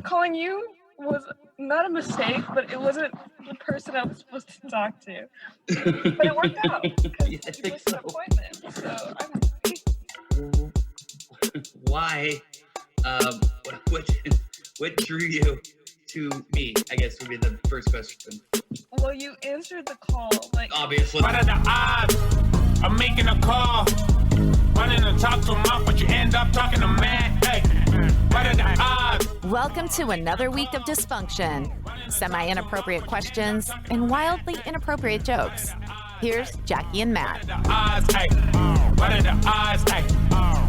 calling you was not a mistake, but it wasn't the person I was supposed to talk to. But it worked out because Yeah, I it think was so. an appointment. So I'm happy. Why? What drew you to me? I guess would be the first question. Well, you answered the call, like Obviously. What are the odds? I'm making a call, running to talk to him, but you end up talking to man. Hey, what are the odds? Welcome to another week of dysfunction, semi-inappropriate questions, and wildly inappropriate jokes. Here's Jackie and Matt. What are the odds? Hey, what are the odds? Hey,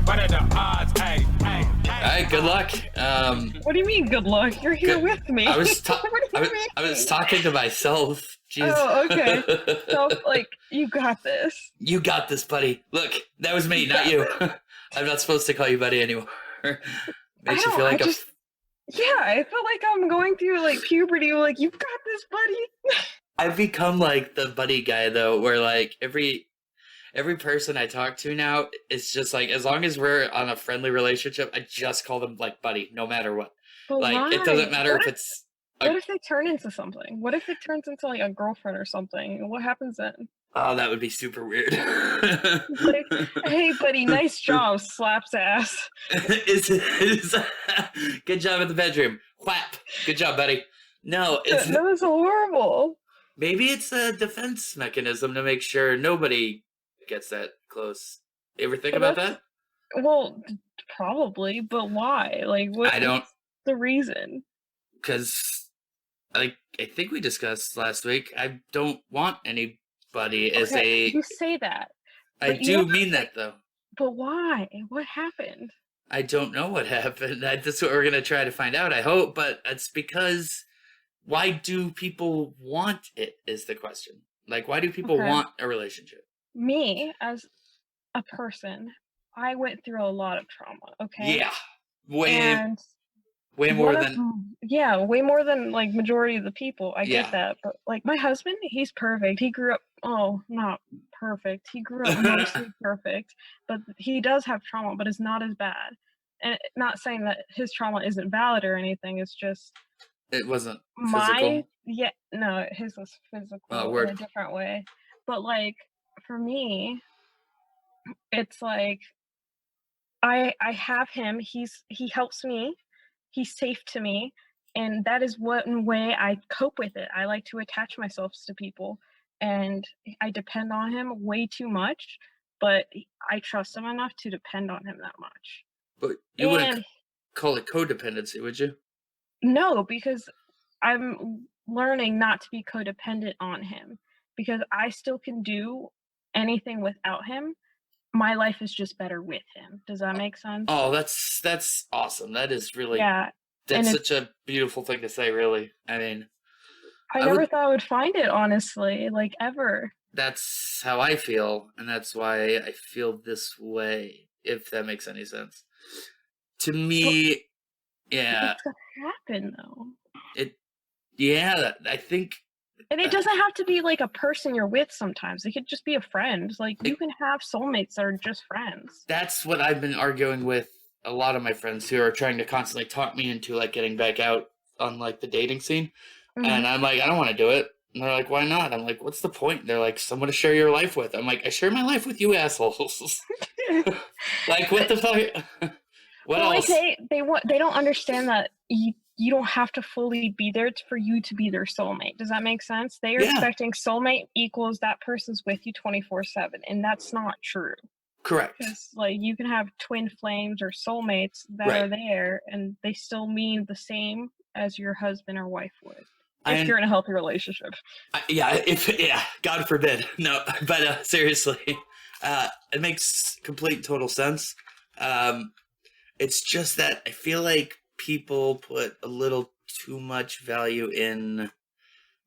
what are the odds? Hey, hey. All right, good luck. what do you mean, good luck? You're here with me. I was What do you mean? I was talking to myself. Jeez. Oh, okay. So, like, you got this. You got this, buddy. Look, that was me, not you. I'm not supposed to call you buddy anymore. Makes you feel like Yeah, I feel like I'm going through, like, puberty. Like, you've got this, buddy. I've become like the buddy guy though, where like every person I talk to now is just like, as long as we're on a friendly relationship, I just call them like buddy, no matter what. But Like why? it doesn't matter if it's. What if they turn into something? What if it turns into like a girlfriend or something? What happens then? Oh, that would be super weird. Like, hey, buddy, nice job. Slaps ass. It's good job in the bedroom. Whap. Good job, buddy. No, it's That was horrible. maybe it's a defense mechanism to make sure nobody gets that close. You ever think about that? Well, probably, but why? Like, what? I don't. What's the reason? Because I think we discussed last week, I don't want anybody as a. You say that. I but you do don't mean that though. But why? What happened? I don't know what happened. That's what we're gonna try to find out. I hope, but it's because why do people want it? Is the question. Like, why do people want a relationship? Me as a person, I went through a lot of trauma. Okay. Yeah, way Way more than like majority of the people. I get that, but like my husband, he's perfect. He grew up. Oh, not perfect. He grew up mostly perfect, but he does have trauma, but it's not as bad. And not saying that his trauma isn't valid or anything. It's just it wasn't physical. His was physical word. in a different way. But like for me, it's like I have him. He helps me. He's safe to me, and that is one way I cope with it. I like to attach myself to people, and I depend on him way too much, but I trust him enough to depend on him that much. But you wouldn't call it codependency, would you? No, because I'm learning not to be codependent on him, because I still can do anything without him. My life is just better with him. Does that make sense? Oh, that's awesome. That is really yeah. That's such a beautiful thing to say, really. I mean, I never thought I would find it, honestly, like ever. That's how I feel, and that's why I feel this way, if that makes any sense. To me, yeah. What's gonna happen though? I think. And it doesn't have to be like a person you're with sometimes. It could just be a friend. Like, you can have soulmates that are just friends. That's what I've been arguing with a lot of my friends who are trying to constantly talk me into, like, getting back out on, like, the dating scene. Mm-hmm. And I'm like, I don't want to do it. And they're like, why not? I'm like, what's the point? They're like, someone to share your life with. I'm like, I share my life with you assholes. Like, what the fuck? What else? Like they don't understand that you don't have to fully be there for you to be their soulmate. Does that make sense? They are expecting soulmate equals that person's with you 24/7, and that's not true. Correct. Because like you can have twin flames or soulmates that are there, and they still mean the same as your husband or wife would. If you're in a healthy relationship. God forbid. No, but seriously, it makes complete total sense. It's just that I feel like people put a little too much value in.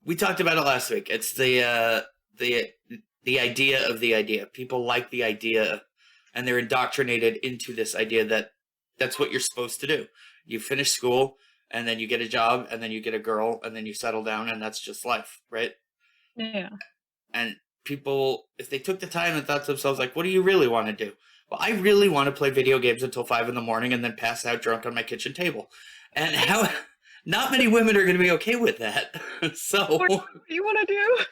We talked about it last week. It's the idea of the idea. People like the idea, and they're indoctrinated into this idea that that's what you're supposed to do. You finish school, and then you get a job, and then you get a girl, and then you settle down, and that's just life, right? Yeah. And people, if they took the time and thought to themselves, like, what do you really want to do? Well, I really want to play video games until 5 a.m. and then pass out drunk on my kitchen table. And not many women are going to be okay with that. So What do you want to do?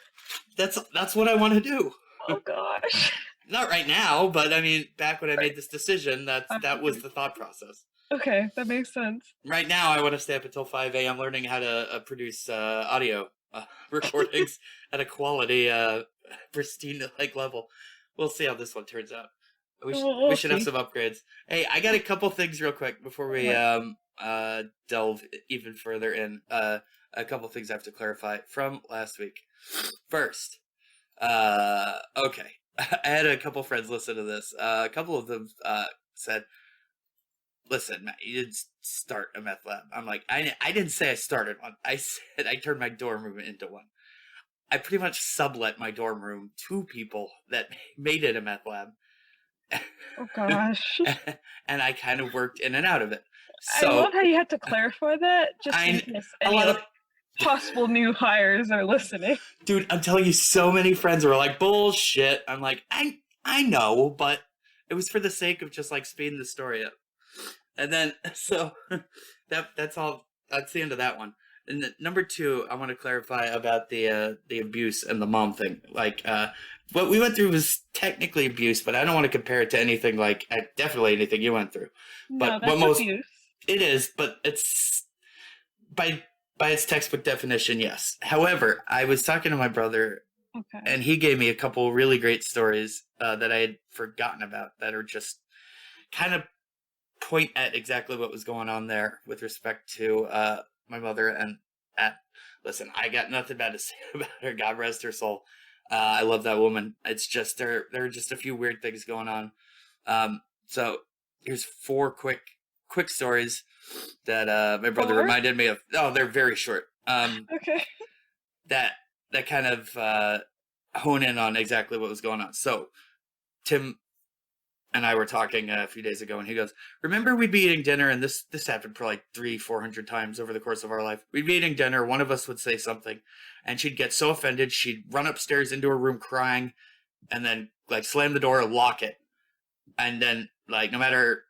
that's what I want to do. Oh gosh. Not right now, but I mean, back when I made this decision, that was the thought process. Okay, that makes sense. Right now, I want to stay up until 5 a.m. learning how to produce audio recordings at a quality, pristine level. We'll see how this one turns out. We should have some upgrades. Hey, I got a couple things real quick before we delve even further in. A couple things I have to clarify from last week. First, okay. I had a couple friends listen to this. A couple of them said, listen, Matt, you didn't start a meth lab. I'm like, I didn't say I started one. I said I turned my dorm room into one. I pretty much sublet my dorm room to people that made it a meth lab. Oh gosh. And I kind of worked in and out of it. I So love how you had to clarify that, just in case any possible new hires are listening. dude, I'm telling you, so many friends were like, bullshit. I'm like, I know, but it was for the sake of just like speeding the story up. And then, so that's all. That's the end of that one. And number two, I want to clarify about the abuse and the mom thing. Like, what we went through was technically abuse, but I don't want to compare it to anything like definitely anything you went through. But No, that's abuse. It is, but it's by its textbook definition, yes. However, I was talking to my brother, and he gave me a couple really great stories that I had forgotten about that are just kind of point at exactly what was going on there with respect to my mother. And listen, I got nothing bad to say about her. God rest her soul. I love that woman. It's just there are just a few weird things going on. So here's four quick stories that my brother reminded me of. Oh, they're very short. Okay. That kind of hone in on exactly what was going on. So Tim and I were talking a few days ago, and he goes, remember we'd be eating dinner, and this happened for like 300-400 times over the course of our life. We'd be eating dinner, one of us would say something, and she'd get so offended, she'd run upstairs into her room crying, and then like slam the door and lock it. And then like no matter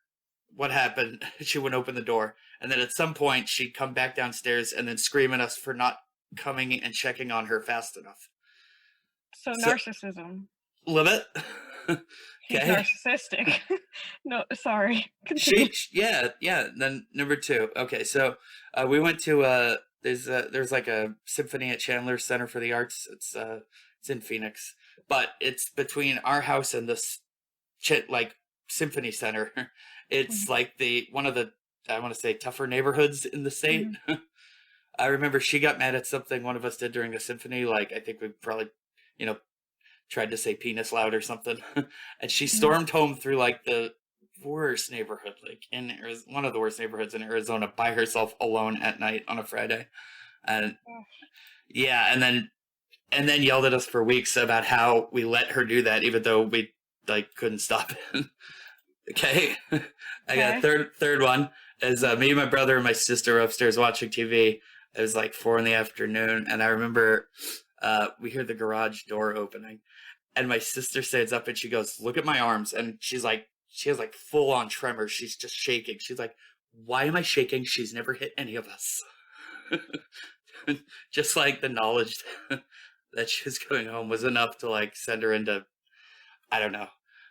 what happened, she wouldn't open the door. And then at some point, she'd come back downstairs and then scream at us for not coming and checking on her fast enough. So narcissism. Love it. He's Okay. narcissistic. No, sorry. Yeah. Then number two. Okay, so we went to there's like a symphony at Chandler Center for the Arts. It's in Phoenix, but it's between our house and this like symphony center. It's like one of the, I want to say, tougher neighborhoods in the state. I remember she got mad at something one of us did during a symphony. Like I think we probably, tried to say penis loud or something. And she stormed home through like the worst neighborhood, like in Arizona, one of the worst neighborhoods in Arizona, by herself alone at night on a Friday. And yeah, and then yelled at us for weeks about how we let her do that, even though we like couldn't stop it. Okay. I got a third one is me and my brother and my sister were upstairs watching TV. It was like 4 p.m. and I remember we hear the garage door opening, and my sister stands up and she goes, look at my arms. And she has like full on tremors. She's just shaking. She's like, why am I shaking? She's never hit any of us. Just like the knowledge that she was going home was enough to like send her into, I don't know,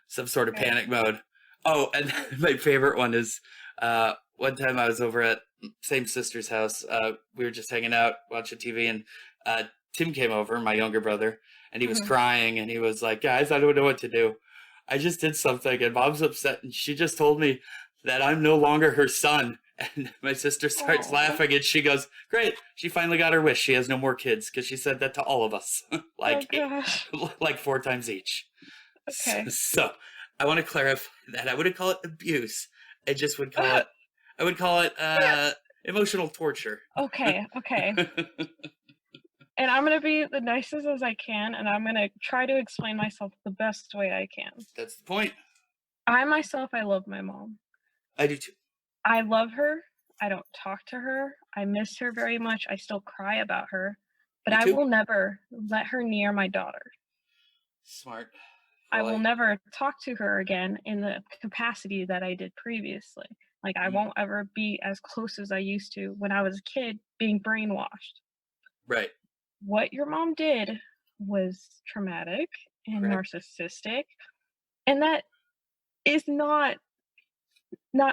some sort of panic mode. Oh, and my favorite one is one time I was over at same sister's house. We were just hanging out, watching TV, and Tim came over, my younger brother, and he was crying, and he was like, guys, I don't know what to do. I just did something, and Mom's upset, and she just told me that I'm no longer her son. And my sister starts laughing, and she goes, great, she finally got her wish. She has no more kids, because she said that to all of us, like 4 times each. Okay. So I want to clarify that I wouldn't call it abuse. I just would call it emotional torture. Okay. And I'm going to be the nicest as I can, and I'm going to try to explain myself the best way I can. That's the point. I love my mom. I do too. I love her. I don't talk to her. I miss her very much. I still cry about her. But I will never let her near my daughter. Smart. I will never talk to her again in the capacity that I did previously. Like, I won't ever be as close as I used to when I was a kid being brainwashed. Right. What your mom did was traumatic and narcissistic, and that is not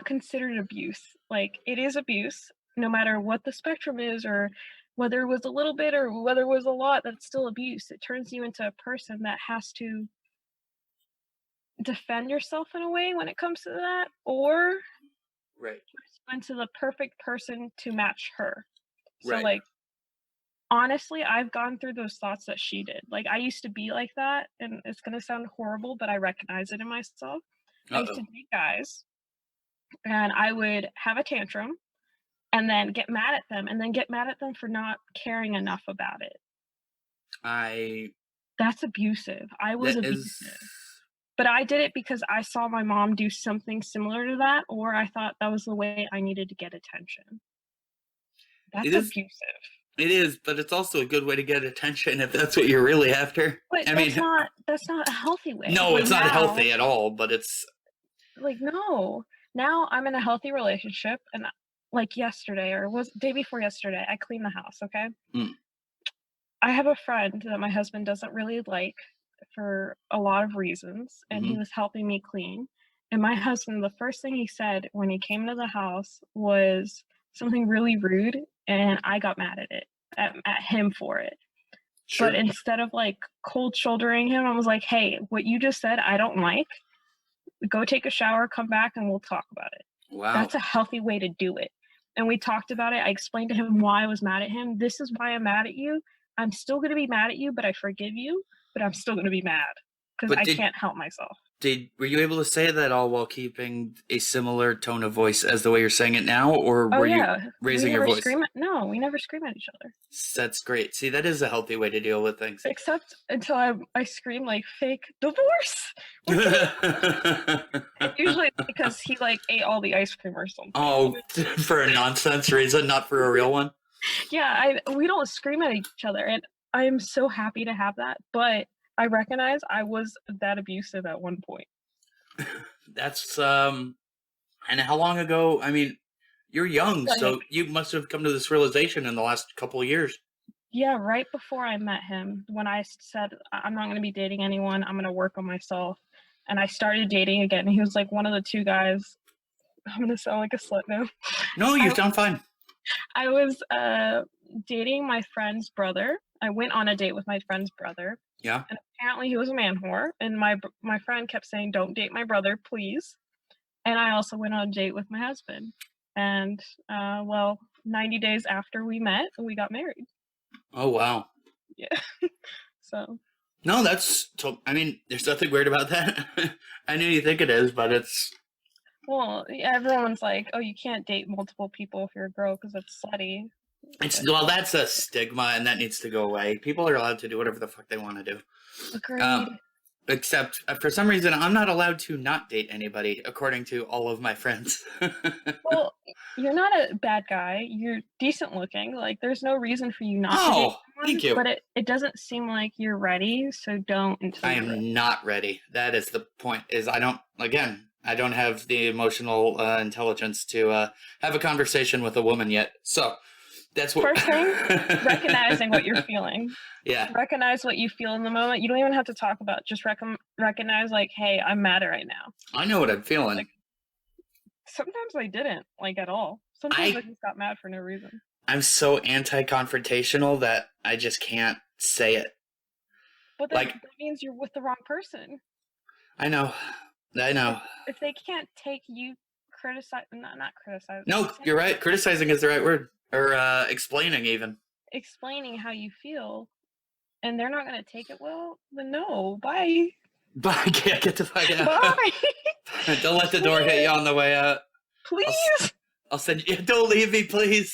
considered abuse. Like, it is abuse, no matter what the spectrum is, or whether it was a little bit or whether it was a lot, that's still abuse. It turns you into a person that has to defend yourself in a way when it comes to that, or into the perfect person to match her. So like, honestly, I've gone through those thoughts that she did. Like, I used to be like that, and it's gonna sound horrible, but I recognize it in myself. I used to date guys, and I would have a tantrum and then get mad at them, and then get mad at them for not caring enough about it. That's abusive. I was abusive. But I did it because I saw my mom do something similar to that, or I thought that was the way I needed to get attention. That's abusive. It is, but it's also a good way to get attention if that's what you're really after. But that's not a healthy way. No, it's not healthy at all, but it's... Like, no. Now I'm in a healthy relationship, and like yesterday, or was day before yesterday, I cleaned the house, okay? I have a friend that my husband doesn't really like for a lot of reasons, and he was helping me clean. And my husband, the first thing he said when he came to the house was something really rude, and I got mad at it, at him for it. Sure. But instead of like cold shouldering him, I was like, hey, what you just said, I don't like. Go take a shower, come back, and we'll talk about it. Wow. That's a healthy way to do it. And we talked about it. I explained to him why I was mad at him. This is why I'm mad at you. I'm still going to be mad at you, but I forgive you. But I'm still going to be mad because I can't help myself. Were you able to say that all while keeping a similar tone of voice as the way you're saying it now, or were you raising your voice? No, we never scream at each other. That's great. See, that is a healthy way to deal with things. Except until I scream like fake divorce. And usually it's because he like ate all the ice cream or something. Oh, for a nonsense reason, not for a real one. Yeah, we don't scream at each other, and I'm so happy to have that, but I recognize I was that abusive at one point. That's, and how long ago? I mean, you're young, so you must have come to this realization in the last couple of years. Yeah, right before I met him, when I said, I'm not going to be dating anyone, I'm going to work on myself, and I started dating again. He was like one of the two guys. I'm going to sound like a slut now. No, you sound fine. I was dating my friend's brother. I went on a date with my friend's brother. Yeah. And apparently he was a man whore. And my friend kept saying, don't date my brother, please. And I also went on a date with my husband. And, 90 days after we met, we got married. Oh, wow. Yeah. So. No, I mean, there's nothing weird about that. I know you think it is, but it's... Well, everyone's like, oh, you can't date multiple people if you're a girl because it's slutty. Well, that's a stigma, and that needs to go away. People are allowed to do whatever the fuck they want to do. Agreed. Except, for some reason, I'm not allowed to not date anybody, according to all of my friends. Well, you're not a bad guy. You're decent looking. Like, there's no reason for you not to date someone. Thank you. But it doesn't seem like you're ready, so don't until you're ready. I am not ready. That is the point, is I don't have the emotional intelligence to have a conversation with a woman yet. So that's what. First thing, recognizing what you're feeling. Yeah. Recognize what you feel in the moment. You don't even have to talk about it. Just recognize, like, hey, I'm mad right now. I know what I'm feeling. Like, sometimes I didn't, like, at all. Sometimes I just got mad for no reason. I'm so anti-confrontational that I just can't say it. But that means you're with the wrong person. I know. If they can't take you not criticizing. No, you're right. Criticizing is the right word. Or explaining even. Explaining how you feel, and they're not going to take it well, then no. Bye. Bye. Get the fuck out. Bye. Don't let the door hit you on the way out. Please. I'll send you. Don't leave me, please.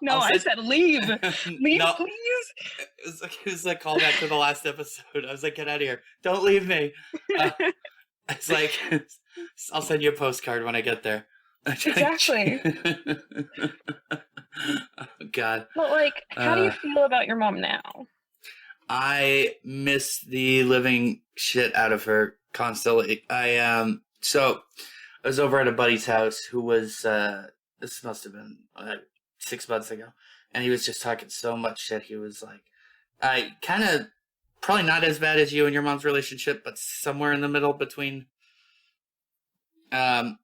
No, I said leave. Leave, no, please. It was like callback to the last episode. I was like, get out of here. Don't leave me. It's like, I'll send you a postcard when I get there. Exactly. Oh, God. But, like, how do you feel about your mom now? I miss the living shit out of her constantly. So I was over at a buddy's house who was, this must have been 6 months ago, and he was just talking so much shit. He was like, I kind of, probably not as bad as you and your mom's relationship, but somewhere in the middle between.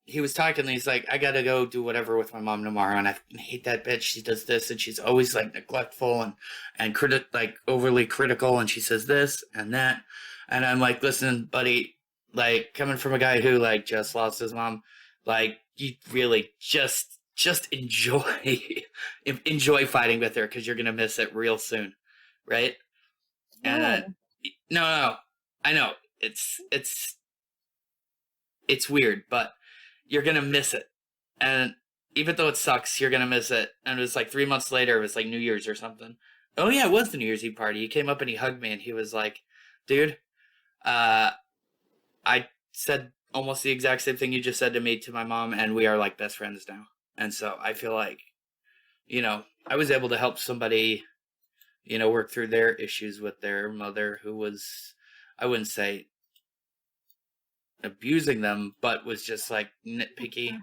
He was talking, and he's like, I gotta go do whatever with my mom tomorrow, and I hate that bitch. She does this, and she's always like neglectful and like overly critical, and she says this and that. And I'm like, listen, buddy, like, coming from a guy who like just lost his mom, like, you really just enjoy fighting with her, because you're gonna miss it real soon, right? And no, I know it's weird, but you're gonna miss it. And even though it sucks, you're gonna miss it. And it was like 3 months later, it was like New Year's or something. Oh yeah, it was the New Year's Eve party. He came up and he hugged me, and he was like, dude, I said almost the exact same thing you just said to me to my mom, and we are like best friends now. And so I feel like, you know, I was able to help somebody, you know, work through their issues with their mother, who was, I wouldn't say abusing them, but was just like nitpicky.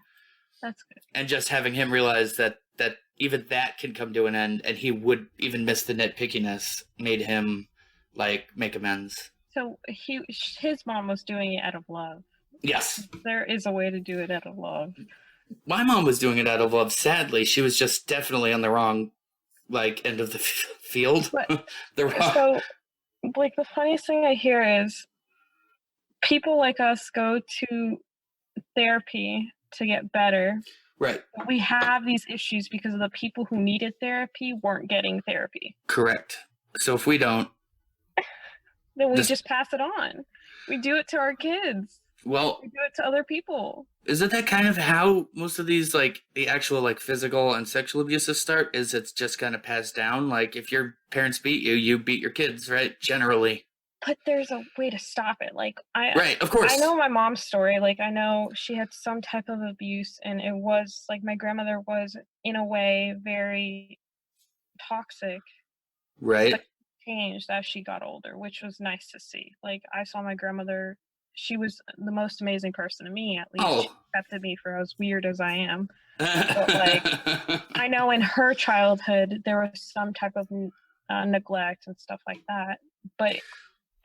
That's good. And just having him realize that even that can come to an end, and he would even miss the nitpickiness, made him like make amends. So his mom was doing it out of love. Yes. There is a way to do it out of love. My mom was doing it out of love. Sadly, she was just definitely on the wrong like end of the field. But, wrong... So, like, the funniest thing I hear is people like us go to therapy to get better. Right. We have these issues because of the people who needed therapy weren't getting therapy. Correct. So if we don't, then we just pass it on. We do it to our kids. Well, we do it to other people. Isn't that kind of how most of these, like, the actual, like, physical and sexual abuses start? Is it's just kind of passed down? Like, if your parents beat you, you beat your kids, right? Generally. But there's a way to stop it. Like, right, of course. I know my mom's story. Like, I know she had some type of abuse, and it was, like, my grandmother was, in a way, very toxic. Right. But changed as she got older, which was nice to see. Like, I saw my grandmother, she was the most amazing person to me, at least. She accepted me for as weird as I am. But, like, I know in her childhood there was some type of neglect and stuff like that, but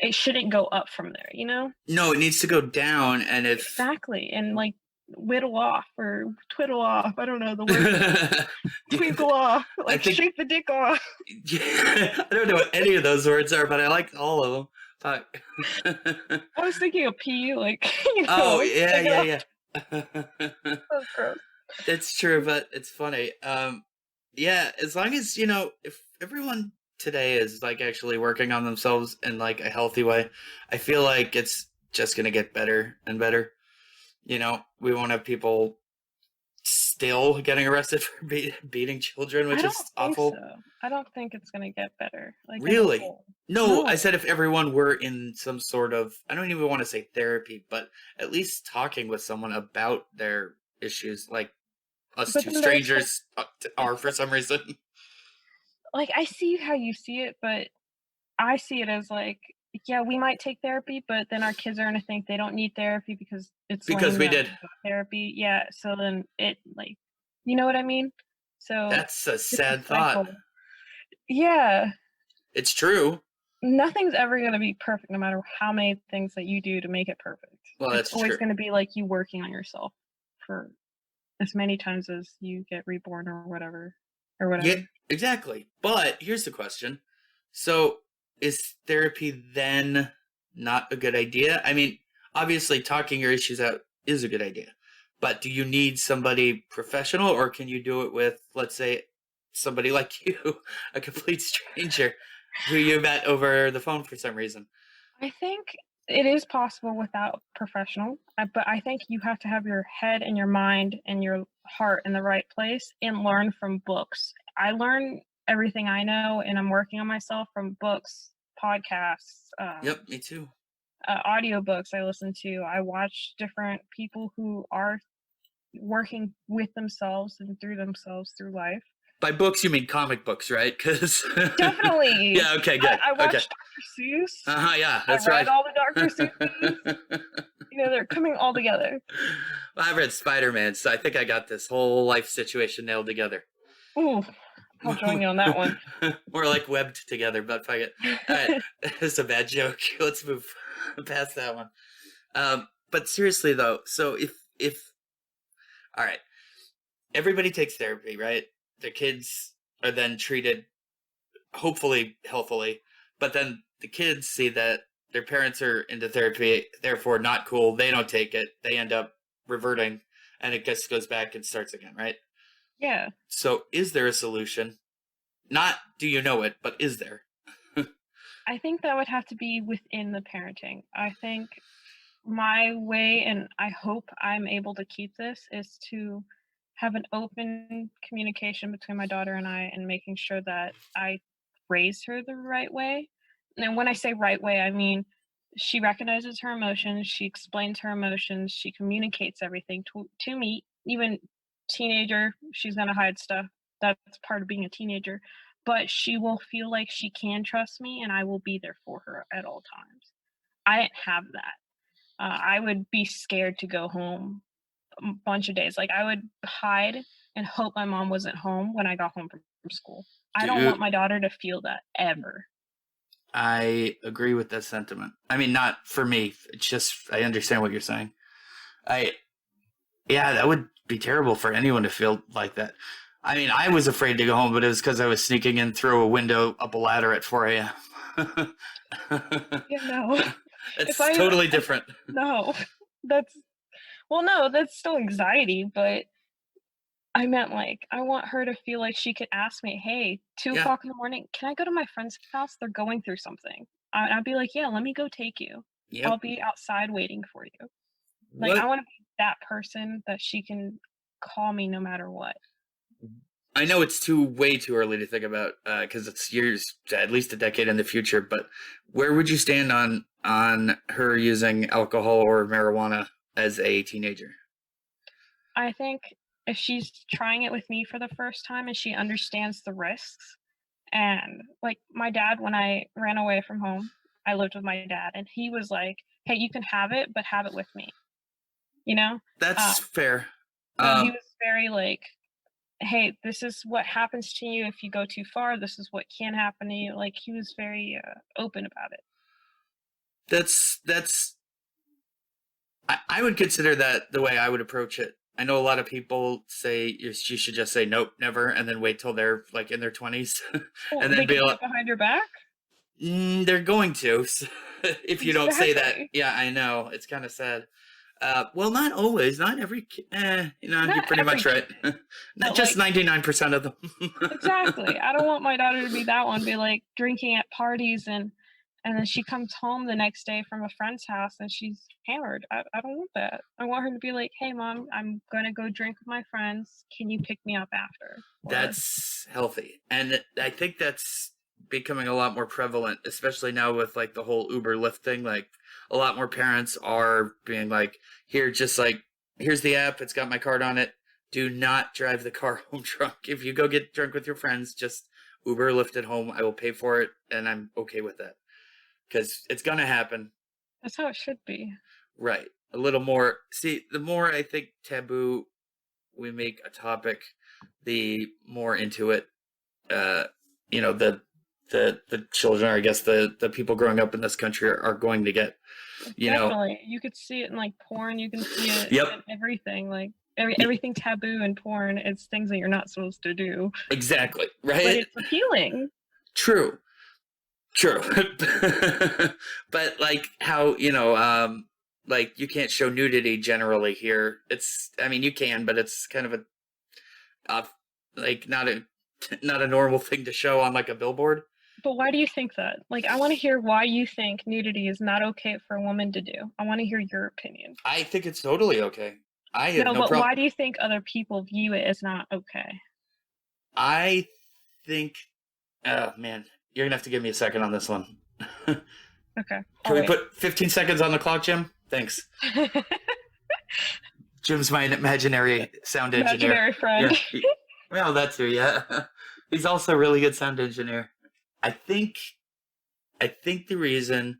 it shouldn't go up from there, you know? No, it needs to go down. And if exactly, and like whittle off or twiddle off, I don't know the word. Twinkle off, like shake the dick off. Yeah, I don't know what any of those words are, but I like all of them. I was thinking of pee, like, you know. Oh, yeah. That's gross. It's true, but it's funny. Yeah, as long as, you know, if everyone today is like actually working on themselves in like a healthy way, I feel like it's just gonna get better and better. You know, we won't have people still getting arrested for beating children, which is awful. So. I don't think it's gonna get better. Like, really? No, I said if everyone were in some sort of, I don't even want to say therapy, but at least talking with someone about their issues, like us two strangers are for some reason. Like, I see how you see it, but I see it as like, yeah, we might take therapy, but then our kids are gonna think they don't need therapy because we did therapy. Yeah, so then it, like, you know what I mean? So that's a sad thought. Yeah, it's true. Nothing's ever gonna be perfect, no matter how many things that you do to make it perfect. Well, that's always gonna be like you working on yourself for as many times as you get reborn or whatever. Yeah, exactly. But here's the question. So is therapy then not a good idea? I mean, obviously talking your issues out is a good idea. But do you need somebody professional, or can you do it with, let's say, somebody like you, a complete stranger who you met over the phone for some reason? I think it is possible without professional, but I think you have to have your head and your mind and your heart in the right place and learn from books. I learn everything I know, and I'm working on myself from books, podcasts. Yep, me too. Audiobooks I listen to. I watch different people who are working with themselves and through themselves through life. By books, you mean comic books, right? Because definitely. Yeah. Okay. Good. I watched Dr. Seuss. Yeah. That's right. I read all the Dr. Seuss. They're coming all together. Well, I read Spider-Man, so I think I got this whole life situation nailed together. Ooh, I'll join you on that one. We're like webbed together, but fuck it. All right, that's a bad joke. Let's move past that one. But seriously though, so if all right, everybody takes therapy, right? The kids are then treated, hopefully healthily, but then the kids see that their parents are into therapy, therefore not cool. They don't take it. They end up reverting, and it just goes back and starts again, right? Yeah. So is there a solution? Not do you know it, but is there? I think that would have to be within the parenting. I think my way, and I hope I'm able to keep this, is to have an open communication between my daughter and I, and making sure that I raise her the right way. And when I say right way, I mean she recognizes her emotions, she explains her emotions, she communicates everything to me. Even teenager, she's gonna hide stuff. That's part of being a teenager. But she will feel like she can trust me, and I will be there for her at all times. I didn't have that. I would be scared to go home a bunch of days. Like, I would hide and hope my mom wasn't home when I got home from school. I don't want my daughter to feel that ever. I agree with that sentiment. I mean, not for me. It's just, I understand what you're saying. Yeah, that would be terrible for anyone to feel like that. I mean, I was afraid to go home, but it was because I was sneaking in through a window up a ladder at 4 a.m. Yeah, no. It's totally different. No, that's still anxiety, but I meant, like, I want her to feel like she could ask me, hey, 2:00 in the morning, can I go to my friend's house? They're going through something. I'd be like, yeah, let me go take you. Yep. I'll be outside waiting for you. Like, I want to be that person that she can call me no matter what. I know it's way too early to think about, because it's years, at least a decade in the future, but where would you stand on her using alcohol or marijuana as a teenager? I think if she's trying it with me for the first time and she understands the risks, and like my dad, when I ran away from home, I lived with my dad, and he was like, hey, you can have it, but have it with me. You know? That's fair. So he was very like, hey, this is what happens to you if you go too far. This is what can happen to you. Like, he was very open about it. I would consider that the way I would approach it. I know a lot of people say you should just say nope, never, and then wait till they're like in their 20s, Well, and then be like, behind your back. They're going to, so if you don't say that. Yeah, I know, it's kind of sad. Well, not always, not every you're pretty much right. Not just like 99% of them. Exactly. I don't want my daughter to be that one, be like drinking at parties and then she comes home the next day from a friend's house and she's hammered. I don't want that. I want her to be like, hey mom, I'm gonna go drink with my friends. Can you pick me up after? That's healthy. And I think that's becoming a lot more prevalent, especially now with like the whole Uber Lyft thing. Like, a lot more parents are being like, here's the app, it's got my card on it. Do not drive the car home drunk. If you go get drunk with your friends, just Uber or Lyft at home. I will pay for it, and I'm okay with that. Because it's going to happen. That's how it should be. Right. A little more. See, the more I think taboo we make a topic, the more into it, the children, or I guess the people growing up in this country are going to get. Definitely. You could see it in like porn. You can see it in everything. Like everything taboo in porn. It's things that you're not supposed to do. Exactly. Right. But it's appealing. True. But like how, like you can't show nudity generally here. You can, but it's kind of like not a normal thing to show on like a billboard. But why do you think that? Like, I want to hear why you think nudity is not okay for a woman to do. I want to hear your opinion. I think it's totally okay. I have no problem. Why do you think other people view it as not okay? I think, oh man, you're going to have to give me a second on this one. Okay. Can we put 15 seconds on the clock, Jim? Thanks. Jim's my imaginary sound engineer. Imaginary friend. Yeah. Well, that too, yeah. He's also a really good sound engineer. I think the reason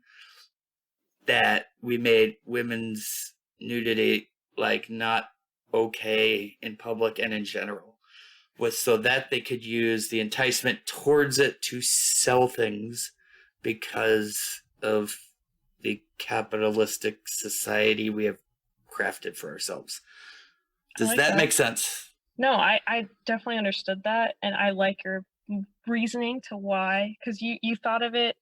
that we made women's nudity like not okay in public and in general was so that they could use the enticement towards it to sell things because of the capitalistic society we have crafted for ourselves. Does that make sense? No, I definitely understood that, and I like your reasoning to why, because you thought of it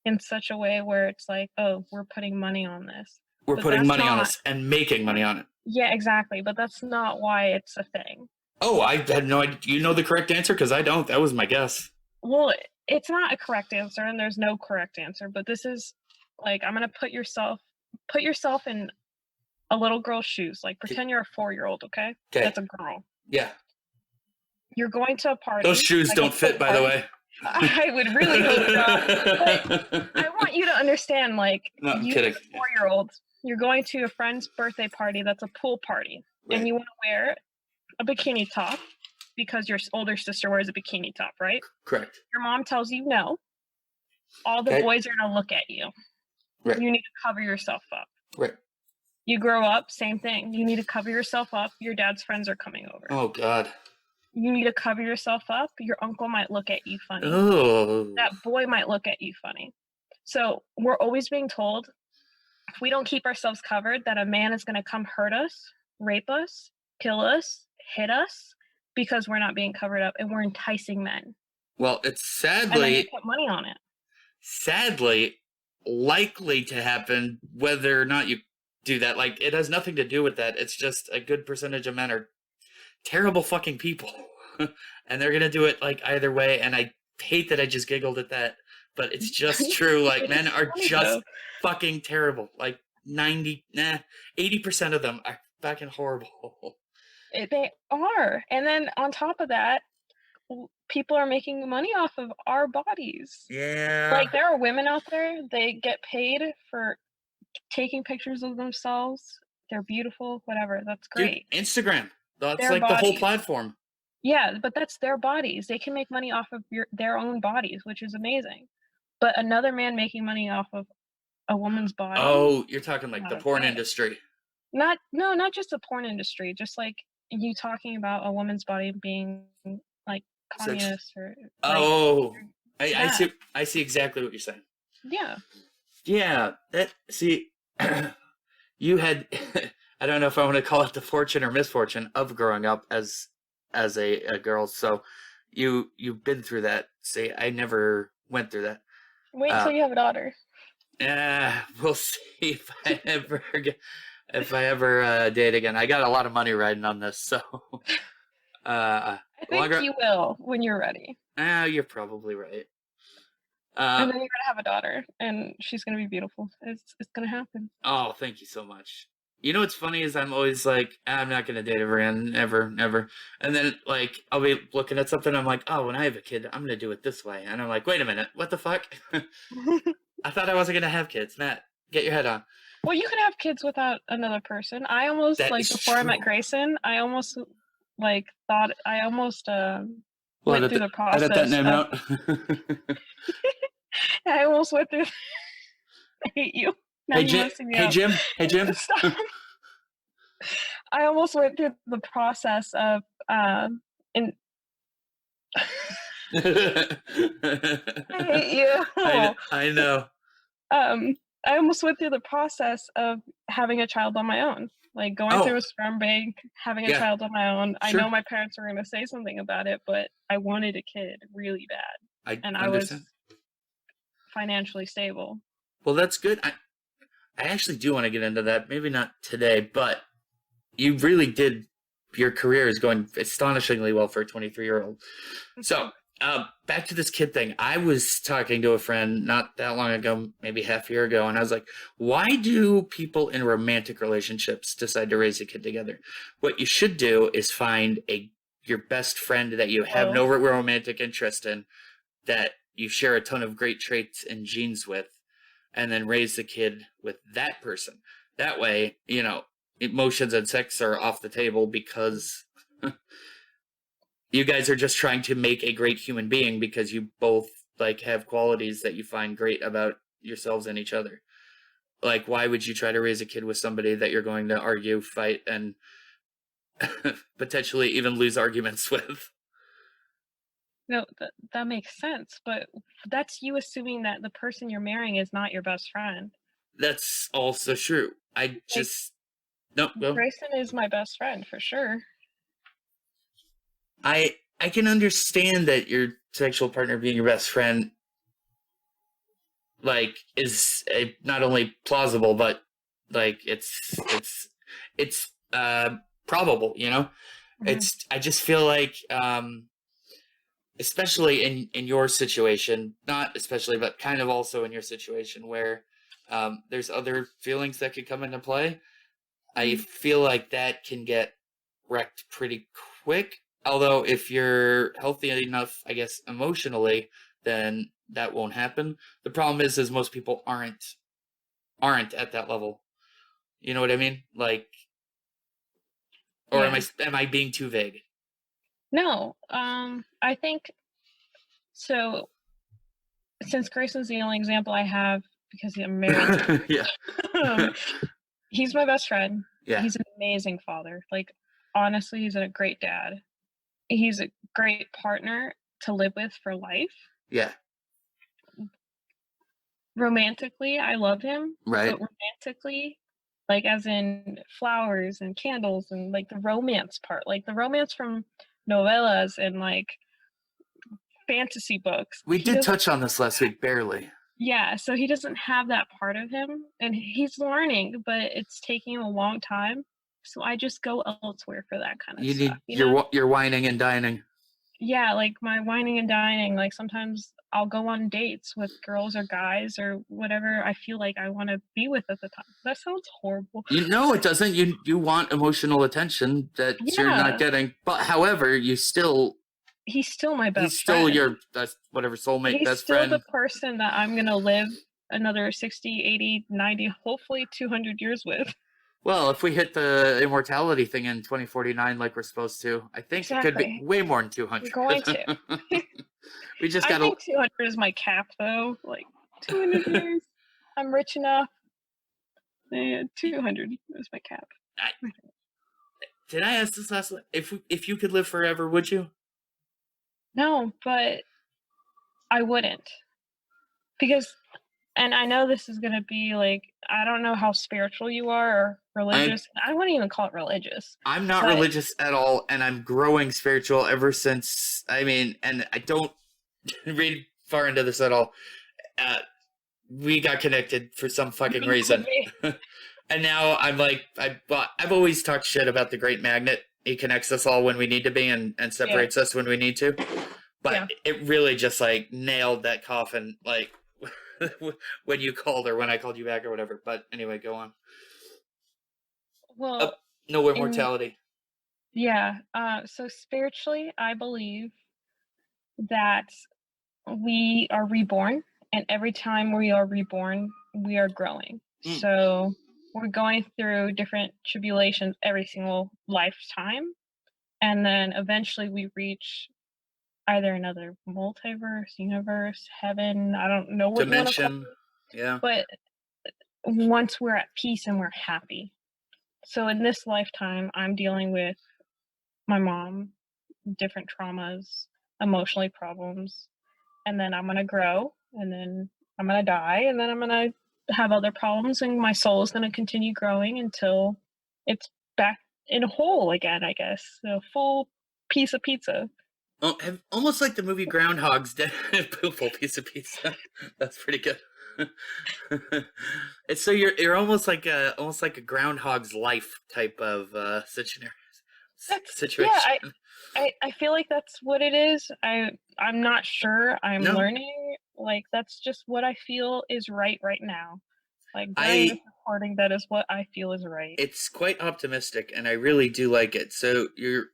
in such a way where it's like, oh, we're putting money on this. We're putting money on us and making money on it. Yeah, exactly, but that's not why it's a thing. Oh, I had no idea. You know the correct answer? Because I don't. That was my guess. Well, it's not a correct answer, and there's no correct answer, but this is, like, I'm going to put yourself in a little girl's shoes. Like, pretend you're a 4-year-old, okay? That's a girl. Yeah. You're going to a party. Those shoes don't fit, by the way. I would really hope not. But I want you to understand, like, no, I'm you kidding. as a 4-year-old, you're going to a friend's birthday party that's a pool party, and you want to wear a bikini top because your older sister wears a bikini top, right? Correct. Your mom tells you no. All the boys are going to look at you. Right. You need to cover yourself up. Right. You grow up, same thing. You need to cover yourself up. Your dad's friends are coming over. Oh, God. You need to cover yourself up. Your uncle might look at you funny. Oh. That boy might look at you funny. So we're always being told, if we don't keep ourselves covered, that a man is going to come hurt us, rape us, kill us, hit us, because we're not being covered up, and we're enticing men. Well, it's And then you sadly put money on it. likely to happen whether or not you do that. Like, it has nothing to do with that. It's just a good percentage of men are terrible fucking people. And they're going to do it, like, either way. And I hate that I just giggled at that, but it's just true. Like, men are just fucking terrible. Like, 80% of them are fucking horrible. They are. And then on top of that, people are making money off of our bodies. Yeah. Like, there are women out there, they get paid for taking pictures of themselves. They're beautiful, whatever. That's great. Dude, Instagram. That's Their like bodies. the whole platform. Yeah, but that's their bodies. They can make money off of their own bodies, which is amazing. But another man making money off of a woman's body. Oh, you're talking like the porn industry. Not just the porn industry, just like you talking about a woman's body being like communist or like, I see exactly what you're saying. Yeah. Yeah, you had I don't know if I want to call it the fortune or misfortune of growing up as a girl. So you've been through that. See, I never went through that. Wait till you have a daughter. We'll see if I ever date again. I got a lot of money riding on this, so I think you will when you're ready. You're probably right. And then you're gonna have a daughter, and she's gonna be beautiful. It's gonna happen. Oh, thank you so much. You know what's funny is I'm always like, I'm not gonna date ever again, never. And then like I'll be looking at something, I'm like, oh, when I have a kid, I'm gonna do it this way. And I'm like, wait a minute, what the fuck? I thought I wasn't gonna have kids. Matt, get your head on. Well, you can have kids without another person. I almost before I met Grayson, I almost went through the process. Edit that name out. I almost went through. I hate you. Now Hey Jim. Stop. I almost went through the process of I hate you. I know. I almost went through the process of having a child on my own, like going through a sperm bank, having a child on my own. Sure. I know my parents were going to say something about it, but I wanted a kid really bad, I was financially stable. Well, that's good. I actually do want to get into that. Maybe not today, but you really did. Your career is going astonishingly well for a 23-year-old. So back to this kid thing. I was talking to a friend not that long ago, maybe half a year ago, and I was like, why do people in romantic relationships decide to raise a kid together? What you should do is find your best friend that you have no romantic interest in, that you share a ton of great traits and genes with, and then raise the kid with that person. That way, emotions and sex are off the table because you guys are just trying to make a great human being because you both have qualities that you find great about yourselves and each other. Like, why would you try to raise a kid with somebody that you're going to argue, fight, and potentially even lose arguments with? No, that makes sense, but that's you assuming that the person you're marrying is not your best friend. That's also true. I just no. Grayson is my best friend for sure. I can understand that your sexual partner being your best friend, like, is not only plausible, but like it's probable. You know, I just feel like, especially in your situation, not especially, but kind of also in your situation where there's other feelings that could come into play. I feel like that can get wrecked pretty quick. Although if you're healthy enough, I guess, emotionally, then that won't happen. The problem is most people aren't at that level. You know what I mean? Like, or am I being too vague? No, I think so. Since Grayson's the only example I have because I'm married, Yeah. He's my best friend. Yeah. He's an amazing father. Like, honestly, he's a great dad. He's a great partner to live with for life. Yeah. Romantically, I love him. Right. But romantically, like, as in flowers and candles and, like, the romance part. Like, the romance from novellas and, like, fantasy books. We did touch on this last week, barely. Yeah, so he doesn't have that part of him, and he's learning, but it's taking him a long time. So I just go elsewhere for that kind of stuff. You need your whining and dining. Yeah, like my whining and dining. Like sometimes I'll go on dates with girls or guys or whatever I feel like I want to be with at the time. That sounds horrible. No, it doesn't. You want emotional attention that you're not getting. But however, he's still my best friend. He's still your whatever soulmate, best friend. He's still the person that I'm going to live another 60, 80, 90, hopefully 200 years with. Well, if we hit the immortality thing in 2049 like we're supposed to, I think it could be way more than 200. We're going to. We just got to... I think 200 is my cap, though. Like, 200 years. I'm rich enough. 200 is my cap. Did I ask this last? If you could live forever, would you? No, but I wouldn't. Because, and I know this is going to be like, I don't know how spiritual you are or religious. I wouldn't even call it religious. I'm not religious at all, and I'm growing spiritual ever since, and I don't read far into this at all. We got connected for some fucking reason. And now I'm like, I've always talked shit about the Great Magnet. He connects us all when we need to be and separates us when we need to. But it really just like nailed that coffin, like when you called or when I called you back or whatever. But anyway, go on. Well, no immortality. Yeah. So spiritually, I believe that we are reborn, and every time we are reborn, we are growing. So we're going through different tribulations every single lifetime, and then eventually we reach either another multiverse, universe, heaven, I don't know what dimension. You want to call it. Yeah. But once we're at peace and we're happy. So in this lifetime, I'm dealing with my mom, different traumas, emotionally problems, and then I'm going to grow, and then I'm going to die, and then I'm going to have other problems, and my soul is going to continue growing until it's back in whole again, I guess. A full piece of pizza. Oh, almost like the movie Groundhog's Day. Full piece of pizza. That's pretty good. It's so you're almost like a Groundhog's Life type of situation. Yeah, I feel like that's what it is. I'm not sure. I'm learning. Like, that's just what I feel is right now. Like, during this recording, that is what I feel is right. It's quite optimistic, and I really do like it. So you're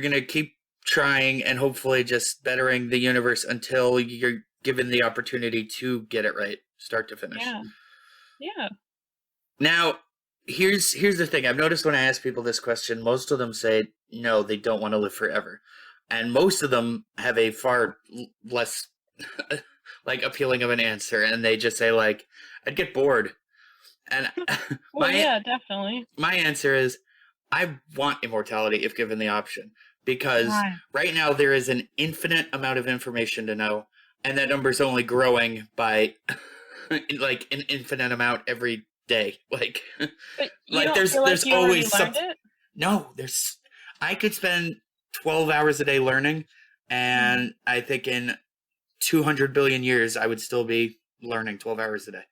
gonna keep trying and hopefully just bettering the universe until you're given the opportunity to get it right, start to finish. Yeah. Now, here's the thing. I've noticed when I ask people this question, most of them say no, they don't want to live forever, and most of them have a far less like appealing of an answer, and they just say like, I'd get bored. And Well, yeah, definitely. my answer is I want immortality if given the option. Because Why? right now there is an infinite amount of information to know, and that number is only growing by like an infinite amount every day. Like, But you like don't there's feel like you already always learned something. it? No, I could spend 12 hours a day learning, and I think in 200 billion years I would still be learning 12 hours a day.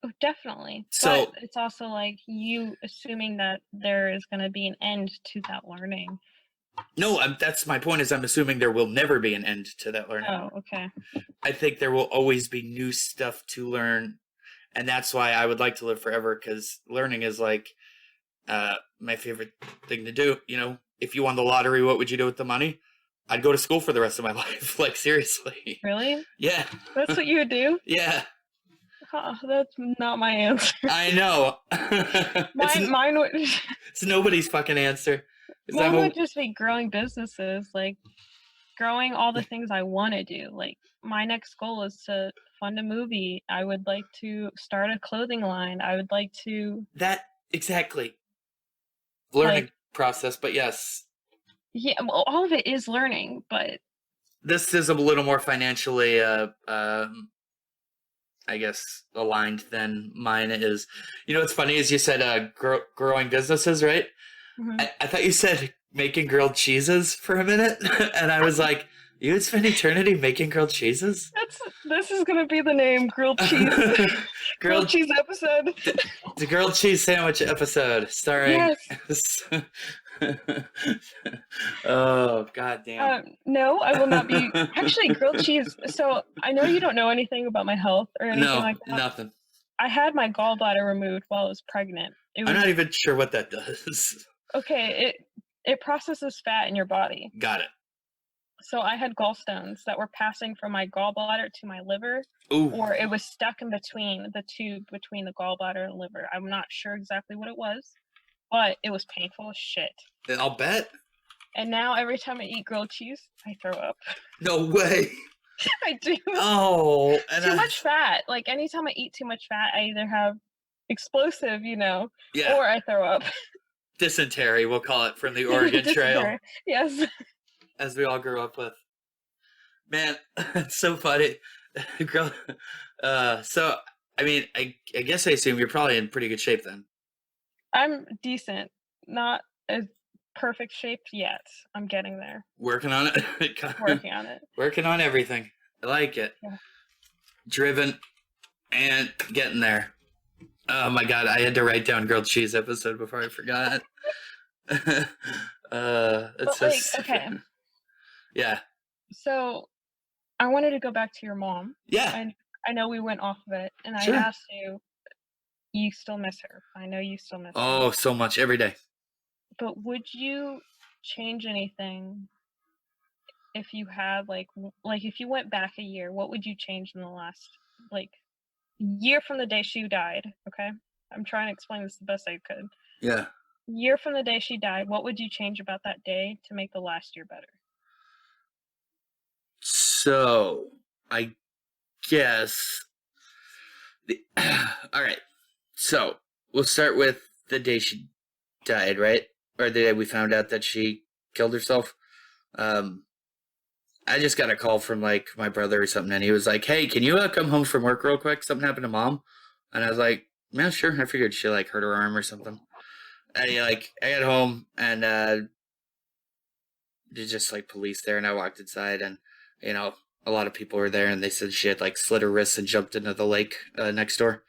Oh, definitely. So But it's also like you assuming that there is going to be an end to that learning. no, that's my point. Is I'm assuming there will never be an end to that learning. Oh, okay. I think there will always be new stuff to learn, and that's why I would like to live forever, because learning is like my favorite thing to do. You know, if you won the lottery, what would you do with the money? I'd go to school for the rest of my life. Like, seriously. Really? Yeah. That's what you would do? Yeah. Huh, that's not my answer. I know. Mine would It's nobody's fucking answer. mine would just be growing businesses, like growing all the things I want to do. Like my next goal is to fund a movie. I would like to start a clothing line. I would like to That exactly. Learning process, but yes. Yeah, well, all of it is learning, but This is a little more financially I guess aligned than mine is. You know what's funny is you said growing businesses, right? Mhm. I thought you said making grilled cheeses for a minute, and I was like, you would spend eternity making grilled cheeses? this is gonna be the name, grilled cheese. Grilled cheese episode. The grilled cheese sandwich episode starring. Yes. Oh, goddamn. No, I will not be. Actually, grilled cheese. So I know you don't know anything about my health or anything like that. Nothing. I had my gallbladder removed while I was pregnant. I'm not even sure what that does. Okay, it processes fat in your body. Got it. So I had gallstones that were passing from my gallbladder to my liver. Ooh. Or it was stuck in between the tube between the gallbladder and liver. I'm not sure exactly what it was, but it was painful as shit. I'll bet. And now every time I eat grilled cheese, I throw up. No way. I do. Oh. And too much fat. Like anytime I eat too much fat, I either have explosive, or I throw up. Dysentery, we'll call it, from the Oregon Trail. Yes. As we all grew up with. Man, it's so funny. So, I mean, I guess I assume you're probably in pretty good shape then. I'm decent. Not as perfect shaped yet. I'm getting there. Working on it? Working on it. Working on everything. I like it. Yeah. Driven and getting there. Oh my god, I had to write down grilled cheese episode before I forgot. It's but okay. Yeah. So, I wanted to go back to your mom. Yeah. I know we went off of it, and Sure. I asked you still miss her. I know you still miss her. Oh, so much every day. But would you change anything if you had like if you went back a year? What would you change in the last year from the day she died? Okay, I'm trying to explain this the best I could. Yeah. Year from the day she died, what would you change about that day to make the last year better? So, I guess. All right. So, we'll start with the day she died, right? Or the day we found out that she killed herself. I just got a call from my brother or something, and he was like, "Hey, can you come home from work real quick? Something happened to Mom." And I was like, "Man, sure." I figured she hurt her arm or something. I got home, and there's just police there, and I walked inside, and a lot of people were there, and they said she had slit her wrists and jumped into the lake next door.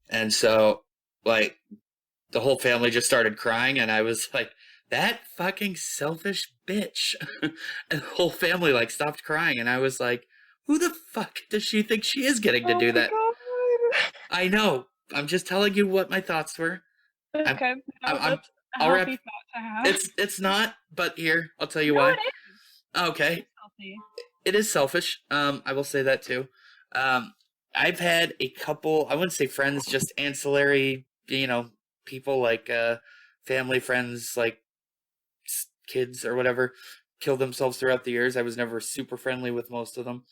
And so the whole family just started crying, and I was like, that fucking selfish bitch. And the whole family stopped crying, and I was like, who the fuck does she think she is getting to do that? God. I know. I'm just telling you what my thoughts were. Okay. That's a I'll healthy thought to have. It's not, but here, I'll tell you No, why. it is. Okay. It's healthy. It is selfish. I will say that too. I've had a couple, I wouldn't say friends, just ancillary, people family friends, kids or whatever, kill themselves throughout the years. I was never super friendly with most of them.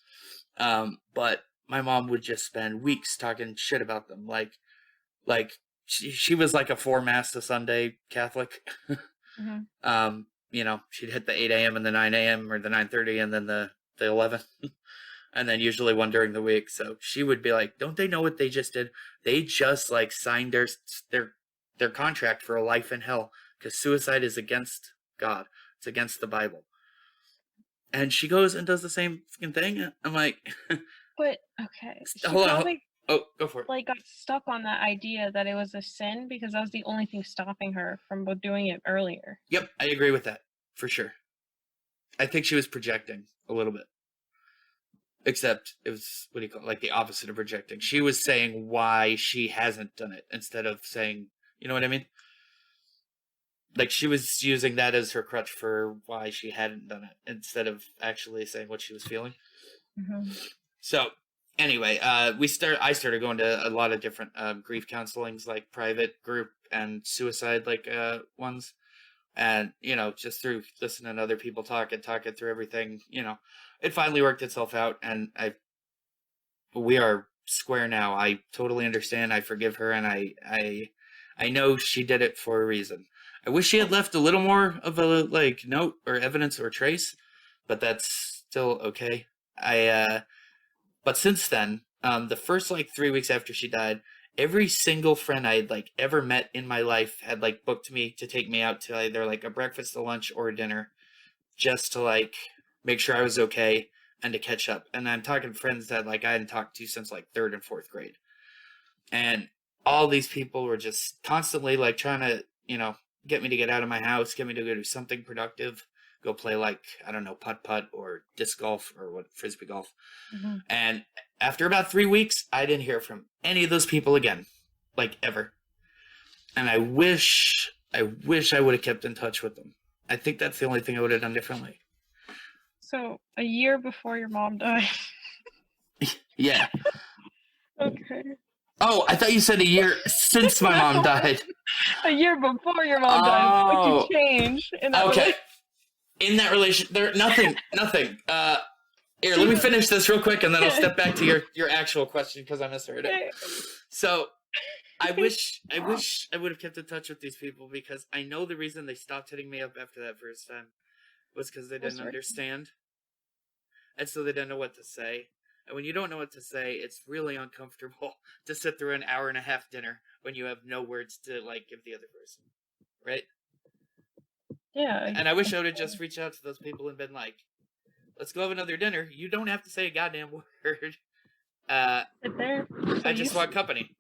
But my mom would just spend weeks talking shit about them. Like, she was like a 4 Mass to Sunday Catholic. You know, she'd hit the 8 a.m. and the 9 a.m. or the 9:30 and then the 11. And then usually one during the week. So she would be like, don't they know what they just did? They just like signed their contract for a life in hell because suicide is against God. It's against the Bible. And she goes and does the same fucking thing. I'm like, but okay. She hold on. probably, Oh, go for it. like, got stuck on that idea that it was a sin because that was the only thing stopping her from doing it earlier. Yep, I agree with that for sure. I think she was projecting a little bit. Except it was, what do you call it, like the opposite of projecting. She was saying why she hasn't done it instead of saying, you know what I mean? Like, she was using that as her crutch for why she hadn't done it instead of actually saying what she was feeling. So, anyway, I started going to a lot of different grief counselings, like private group and suicide ones. And, you know, just through listening to other people talking through everything, you know, it finally worked itself out, and we are square now. I totally understand. I forgive her, and I know she did it for a reason. I wish she had left a little more of a note or evidence or trace, but that's still okay. But since then, the first 3 weeks after she died, every single friend I had ever met in my life had booked me to take me out to either a breakfast, a lunch, or a dinner, just to make sure I was okay and to catch up. And I'm talking friends that I hadn't talked to since 3rd and 4th grade. And all these people were just constantly trying to, you know, get me to get out of my house, get me to go do something productive, go play I don't know, putt-putt or disc golf or frisbee golf. And after about 3 weeks, I didn't hear from any of those people again, ever. And I wish I would have kept in touch with them. I think that's the only thing I would have done differently. So, a year before your mom died. Yeah. Okay. Oh, I thought you said a year since my mom died. A year before your mom died. What would you change in that okay. In that relation, nothing. Here, let me finish this real quick, and then I'll step back to your actual question because I misheard it. So, I wish I would have kept in touch with these people because I know the reason they stopped hitting me up after that first time was because they didn't understand, and so they didn't know what to say. And when you don't know what to say, it's really uncomfortable to sit through an hour and a half dinner when you have no words to give the other person, right? Yeah. And I wish I would have just reached out to those people and been like, let's go have another dinner. You don't have to say a goddamn word. Sit there. I just want company.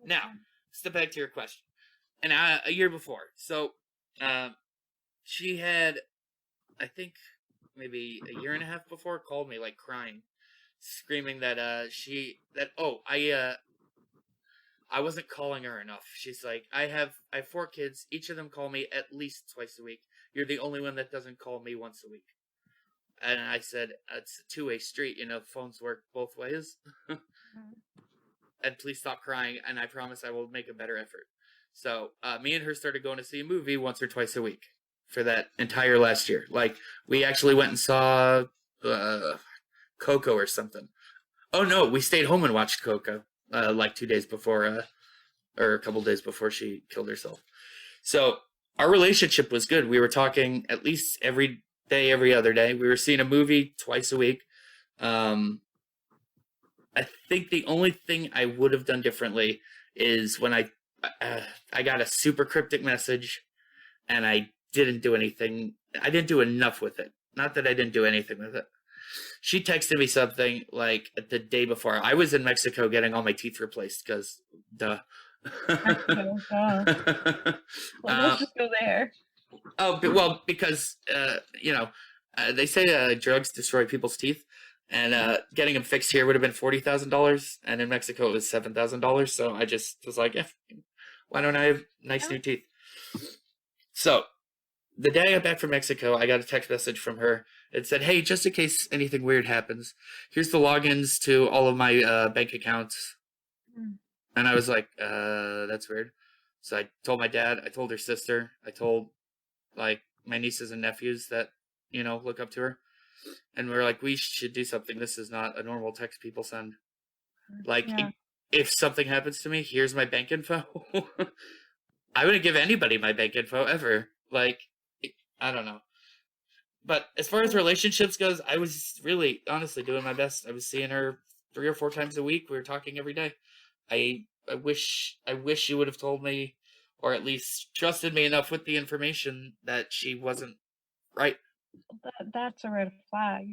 Now, step back to your question. And a year before. So, she had, I think, maybe a year and a half before, called me, crying. Screaming that, I wasn't calling her enough. She's like, I have 4 kids. Each of them call me at least twice a week. You're the only one that doesn't call me once a week. And I said, it's a 2-way street. You know, phones work both ways. And please stop crying. And I promise I will make a better effort. So me and her started going to see a movie once or twice a week for that entire last year. We actually went and saw Coco or something. Oh, no, we stayed home and watched Coco. 2 days before, or a couple days before she killed herself. So our relationship was good. We were talking at least every day, every other day. We were seeing a movie twice a week. I think the only thing I would have done differently is when I got a super cryptic message and I didn't do anything. I didn't do enough with it. Not that I didn't do anything with it. She texted me something the day before. I was in Mexico getting all my teeth replaced because, duh. Let's just go there. Oh, well, because, they say drugs destroy people's teeth, and getting them fixed here would have been $40,000, and in Mexico it was $7,000, so I just was like, yeah, why don't I have nice new teeth? So, the day I got back from Mexico, I got a text message from her. It said, hey, just in case anything weird happens, here's the logins to all of my bank accounts. And I was like, that's weird. So I told my dad, I told her sister, I told, my nieces and nephews that, look up to her. And we're like, we should do something. This is not a normal text people send. if something happens to me, here's my bank info. I wouldn't give anybody my bank info ever. Like, I don't know. But as far as relationships goes, I was really, honestly, doing my best. I was seeing her 3 or 4 times a week. We were talking every day. I wish you would have told me, or at least trusted me enough with the information that she wasn't right. That's a red flag.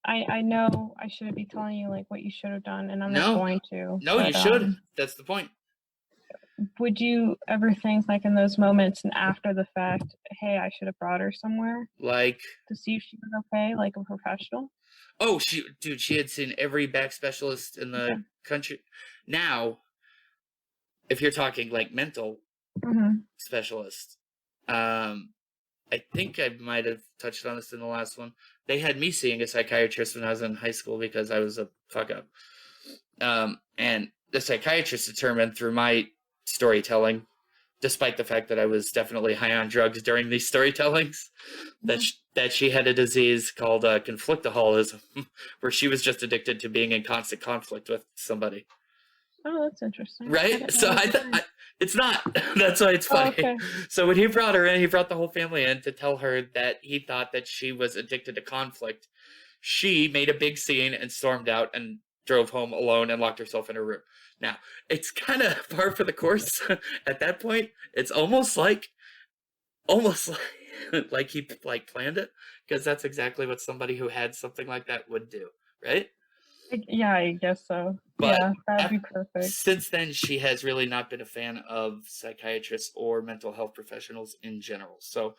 I know I shouldn't be telling you like what you should have done, and I'm not going to. No, you should. That's the point. Would you ever think, like, in those moments and after the fact, hey, I should have brought her somewhere? Like, to see if she was okay, like a professional? Oh, she had seen every back specialist in the country. Now, if you're talking like mental specialist, I think I might have touched on this in the last one. They had me seeing a psychiatrist when I was in high school because I was a fuck up. And the psychiatrist determined through my storytelling, despite the fact that I was definitely high on drugs during these storytellings, that she had a disease called conflictaholism, where she was just addicted to being in constant conflict with somebody. Oh, that's interesting. Right? So it's not. That's why it's funny. Oh, okay. So when he brought her in, he brought the whole family in to tell her that he thought that she was addicted to conflict. She made a big scene and stormed out and drove home alone and locked herself in her room. Now, it's kind of par for the course at that point. It's almost like he planned it, because that's exactly what somebody who had something like that would do, right? Yeah, I guess so. But yeah, that'd be perfect. Since then, she has really not been a fan of psychiatrists or mental health professionals in general. So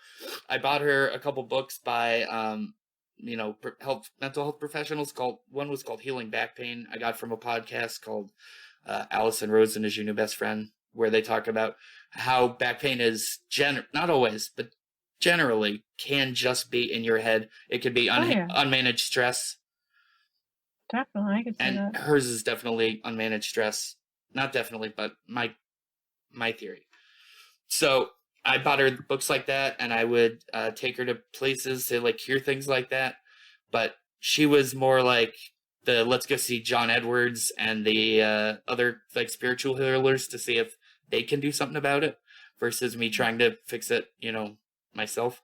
I bought her a couple books by mental health professionals. One was called Healing Back Pain. I got from a podcast called Allison Rosen Is Your New Best Friend, where they talk about how back pain is not always, but generally can just be in your head. It could be unmanaged stress. Definitely, I could see that. And hers is definitely unmanaged stress. Not definitely, but my theory. So I bought her books like that, and I would take her to places to like hear things like that. But she was more like the let's go see John Edwards and the other like spiritual healers to see if they can do something about it, versus me trying to fix it, myself.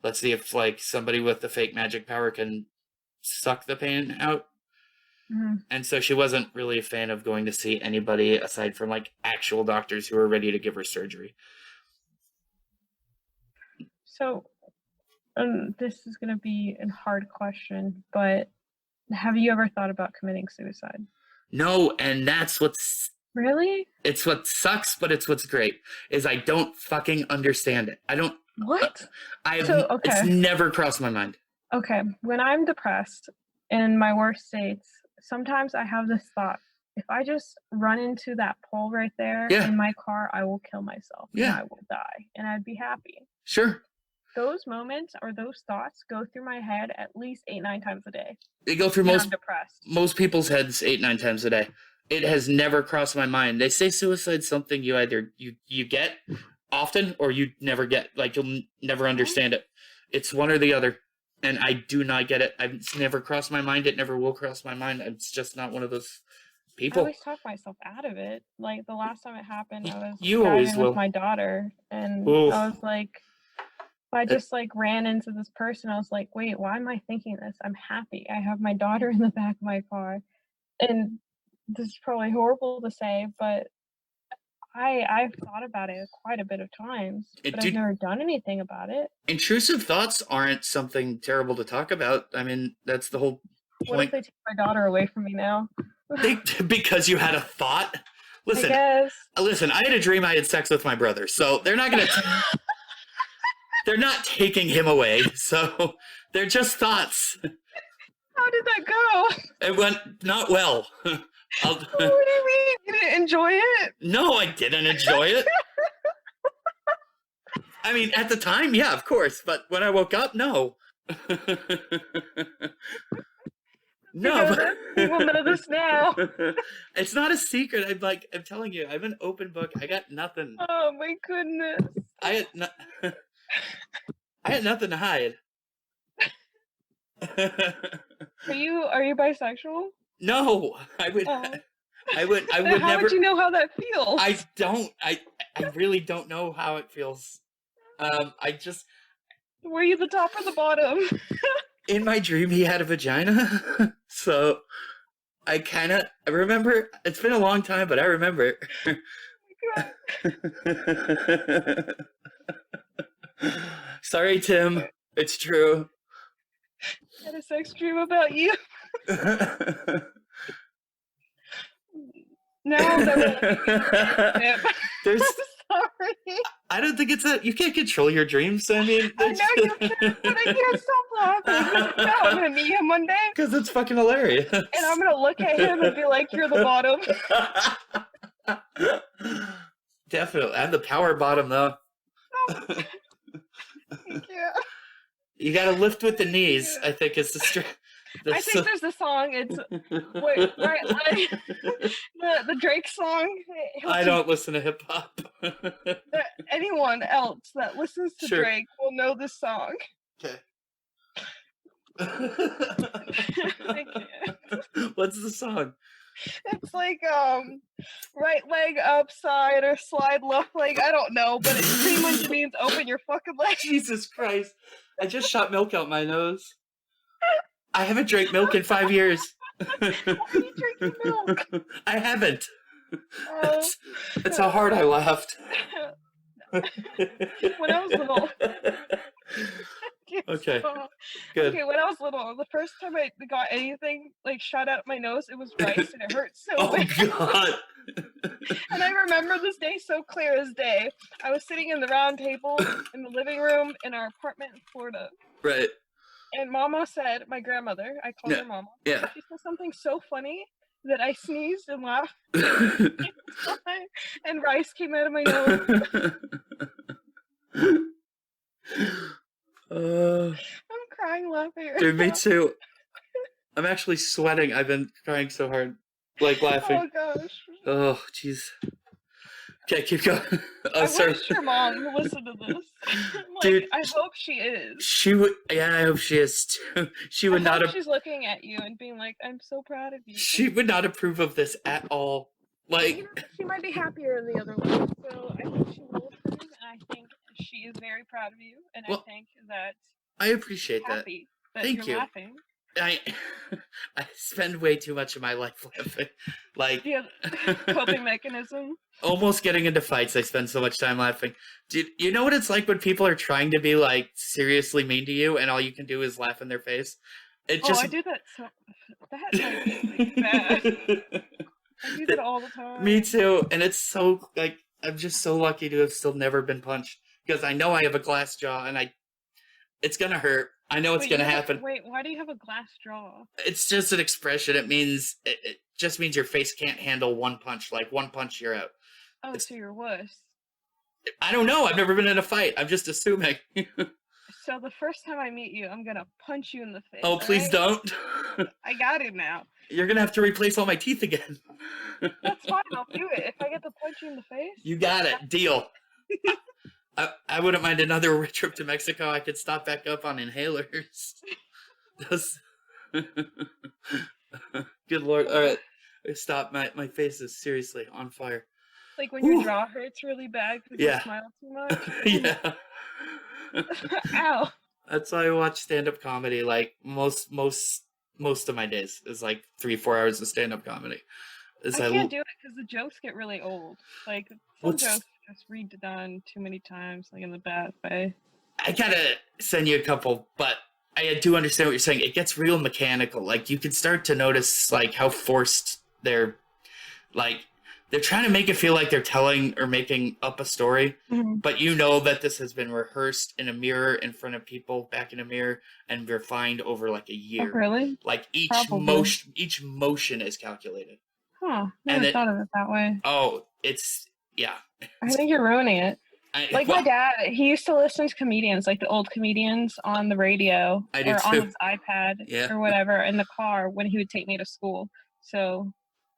Let's see if like somebody with the fake magic power can suck the pain out. Mm-hmm. And so she wasn't really a fan of going to see anybody aside from like actual doctors who were ready to give her surgery. So, this is going to be a hard question, but have you ever thought about committing suicide? No, and that's what's... Really? It's what sucks, but it's what's great, is I don't fucking understand it. I don't... What? It's never crossed my mind. Okay, when I'm depressed, in my worst states, sometimes I have this thought, if I just run into that pole right there in my car, I will kill myself and I will die, and I'd be happy. Sure. Those moments or those thoughts go through my head at least 8-9 times a day. They go through most people's heads 8-9 times a day. It has never crossed my mind. They say suicide's something you either you get often or you never get. Like, you'll never understand it. It's one or the other. And I do not get it. It's never crossed my mind. It never will cross my mind. It's just not one of those people. I always talk myself out of it. Like, the last time it happened, I was driving with my daughter. And I was like, I just like ran into this person. I was like, wait, why am I thinking this? I'm happy. I have my daughter in the back of my car. And this is probably horrible to say, but I've thought about it quite a bit of times, but I've never done anything about it. Intrusive thoughts aren't something terrible to talk about. I mean, that's the whole point. What if they take my daughter away from me now? Because you had a thought? Listen, I had a dream I had sex with my brother, so they're not going to... They're not taking him away, so they're just thoughts. How did that go? It went not well. What do you mean? You didn't enjoy it? No, I didn't enjoy it. I mean, at the time, yeah, of course. But when I woke up, no. No. People know this now. It's not a secret. I'm telling you, I'm an open book. I got nothing. Oh, my goodness. I had nothing to hide. Are you bisexual? No, I would Then how never. would you know how that feels? I don't. I really don't know how it feels. I just Were you the top or the bottom? in my dream he had a vagina, so I remember. It's been a long time, but I remember. Sorry, Tim. It's true. I had a sex dream about you. Now that There's. I'm sorry. I don't think it's you can't control your dreams. I mean, I know you can, but I can't stop laughing. No, I'm gonna meet him one day, because it's fucking hilarious. and I'm gonna look at him and be like, "You're the bottom." Definitely, I'm the power bottom though. Yeah. You gotta lift with the knees. I think is the I think there's a song. It's right, like the Drake song. I don't listen to hip hop. Anyone else that listens to Drake will know this song. Okay. I can't. What's the song? It's like right leg upside or slide left leg. I don't know, but it pretty much means open your fucking leg. Jesus Christ! I just shot milk out my nose. I haven't drank milk in 5 years. Why are you drinking milk? I haven't. That's how hard I laughed. When I was little. Okay. Stop. Good. Okay, when I was little, the first time I got anything like shot out my nose, it was rice, and it hurt so bad. Oh God! And I remember this day so clear as day. I was sitting in the round table in the living room in our apartment in Florida. Right. And Mama said, my grandmother, I called her Mama. Yeah. She said something so funny that I sneezed and laughed. And rice came out of my nose. I'm crying laughing. Right Dude, me now. too. I'm actually sweating. I've been crying so hard, like laughing. Oh gosh. Oh, jeez. Okay, keep going. I Sorry. wish your mom listened to this. Like, Dude, I hope she is. She would. Yeah, I hope she is too. She would not. She's looking at you and being like, "I'm so proud of you." She would not approve of this at all. Like, You know, she might be happier in the other one, so I think she will approve. And I think she is very proud of you, and I think that I appreciate that. happy that Thank you're you. laughing. I spend way too much of my life laughing. Like, Yeah, coping mechanism. almost getting into fights. I spend so much time laughing. Dude, you know what it's like when people are trying to be like seriously mean to you, and all you can do is laugh in their face. It just. I do that. So that like bad. I do that all the time. Me too, and it's so like I'm just so lucky to have still never been punched because I know I have a glass jaw, and it's gonna hurt. I know it's gonna happen. Wait, why do you have a glass jaw? It's just an expression. It just means your face can't handle one punch. Like one punch, you're out. Oh, so you're wuss. I don't know. I've never been in a fight. I'm just assuming. So the first time I meet you, I'm gonna punch you in the face. Oh, please right? don't. I got it now. You're gonna have to replace all my teeth again. That's fine. I'll do it. If I get to punch you in the face. You got it. Deal. I wouldn't mind another trip to Mexico. I could stop back up on inhalers. Good Lord. All right. Stop. My face is seriously on fire. Like when your jaw hurts really bad because you smile too much? Yeah. Ow. That's why I watch stand-up comedy. Like most of my days is like 3-4 hours of stand-up comedy. I can't do it because the jokes get really old. Like some jokes just redone too many times, like in the bad way. I gotta send you a couple, but I do understand what you're saying. It gets real mechanical. Like you can start to notice like how forced they're trying to make it feel like they're telling or making up a story, but you know that this has been rehearsed in a mirror in front of people back in a mirror and refined over like a year. Oh, really? Like each motion is calculated. Huh. Never thought of it that way. Oh, it's yeah. I think you're ruining it. My dad, he used to listen to comedians, like the old comedians on the radio or on his iPad or whatever in the car when he would take me to school. So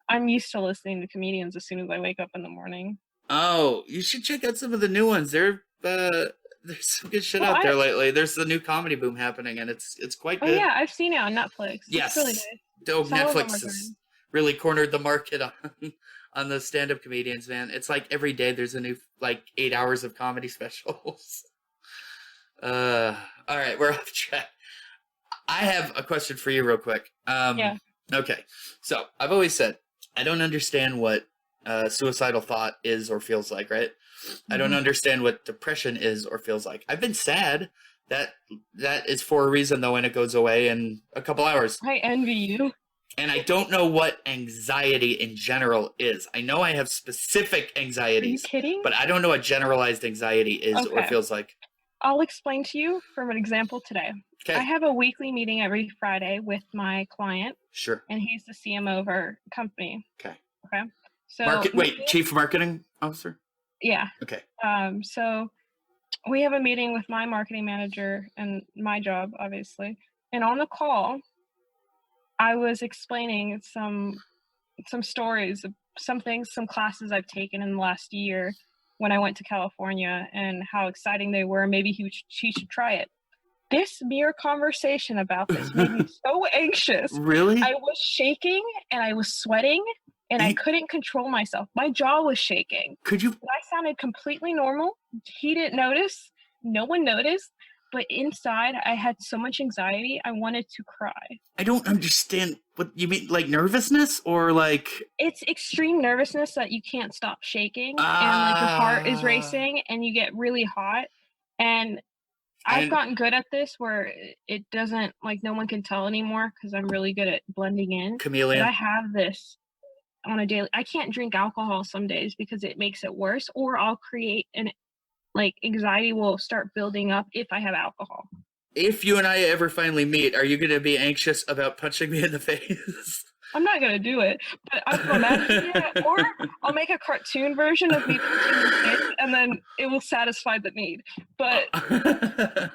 I'm used to listening to comedians as soon as I wake up in the morning. Oh, you should check out some of the new ones. There's some good shit out there lately. There's the new comedy boom happening, and it's quite good. Oh yeah, I've seen it on Netflix. Yes. It's really good. Netflix is really cornered the market on the stand-up comedians, man. It's like every day there's a new, like, 8 hours of comedy specials. All right, we're off track. I have a question for you real quick. Yeah. Okay, so I've always said I don't understand what suicidal thought is or feels like, right? I don't understand what depression is or feels like. I've been sad. That is for a reason, though, and it goes away in a couple hours. I envy you. And I don't know what anxiety in general is. I know I have specific anxieties. Are you kidding? But I don't know what generalized anxiety is or feels like. I'll explain to you from an example today. Okay. I have a weekly meeting every Friday with my client. Sure. And he's the CMO of our company. Okay. So Chief Marketing Officer? Yeah. Okay. So we have a meeting with my marketing manager and my job, obviously. And on the call, I was explaining some stories, some things, some classes I've taken in the last year when I went to California and how exciting they were. Maybe she should try it. This mere conversation about this made me so anxious. Really? I was shaking and I was sweating and I couldn't control myself. My jaw was shaking. Could you? I sounded completely normal. He didn't notice. No one noticed. But inside, I had so much anxiety, I wanted to cry. I don't understand what you mean, like nervousness or like... It's extreme nervousness that you can't stop shaking and like your heart is racing and you get really hot. And I've gotten good at this where it doesn't, like no one can tell anymore because I'm really good at blending in. Chameleon. But I have this on a daily... I can't drink alcohol some days because it makes it worse, or I'll create an... like anxiety will start building up if I have alcohol. If you and I ever finally meet, are you going to be anxious about punching me in the face? I'm not going to do it, but I'm imagining it, or I'll make a cartoon version of me punching your face and then it will satisfy the need. But I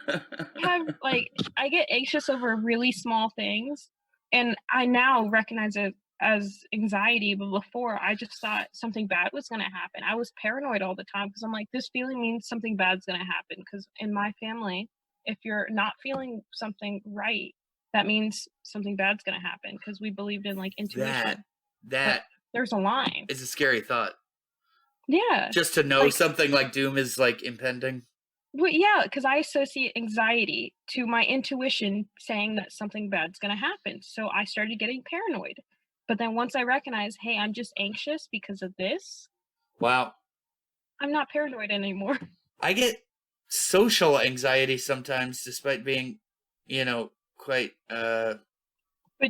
get anxious over really small things, and I now recognize it as anxiety, but before I just thought something bad was going to happen. I was paranoid all the time because I'm like, this feeling means something bad's going to happen, because in my family, if you're not feeling something right, that means something bad's going to happen, because we believed in like intuition. That there's a line. It's a scary thought. Yeah. Just to know something like doom is like impending. Well, yeah, because I associate anxiety to my intuition saying that something bad's going to happen. So I started getting paranoid. But then once I recognize, hey, I'm just anxious because of this. Wow. I'm not paranoid anymore. I get social anxiety sometimes, despite being, quite... But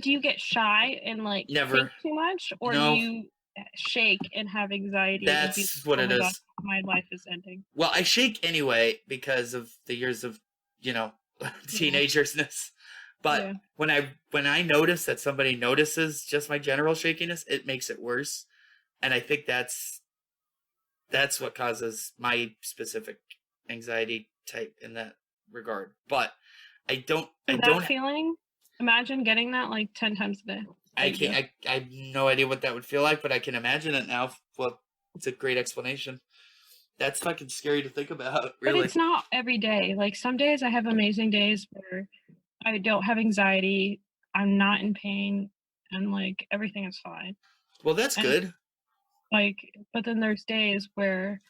do you get shy and like never think too much? Or No. do you shake and have anxiety? That's what it is. God, my life is ending. Well, I shake anyway because of the years of, teenagersness. But when I notice that somebody notices just my general shakiness, it makes it worse. And I think that's what causes my specific anxiety type in that regard. But I don't feeling, imagine getting that like 10 times a day. I have no idea what that would feel like, but I can imagine it now. Well, it's a great explanation. That's fucking scary to think about, really. But it's not every day. Like some days I have amazing days where I don't have anxiety, I'm not in pain, and like everything is fine. Well, that's good. But then there's days where,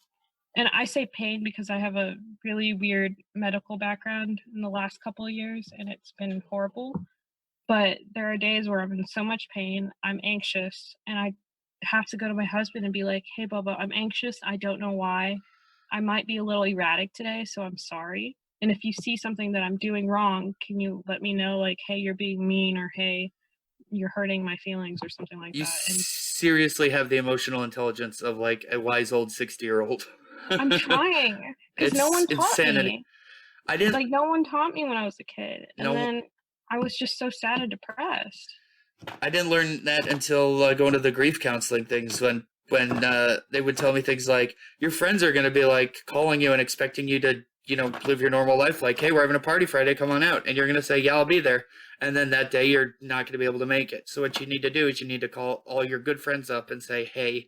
and I say pain because I have a really weird medical background in the last couple of years and it's been horrible. But there are days where I'm in so much pain, I'm anxious, and I have to go to my husband and be like, hey, Bubba, I'm anxious. I don't know why. I might be a little erratic today, so I'm sorry. And if you see something that I'm doing wrong, can you let me know, like, hey, you're being mean, or hey, you're hurting my feelings, or something like you that. And seriously have the emotional intelligence of like a wise old 60-year-old. I'm trying, because no one taught me. No one taught me when I was a kid. And then I was just so sad and depressed. I didn't learn that until going to the grief counseling things when they would tell me things like, your friends are going to be like calling you and expecting you to live your normal life, like, hey, we're having a party Friday, come on out. And you're going to say, yeah, I'll be there. And then that day you're not going to be able to make it. So what you need to do is you need to call all your good friends up and say, hey,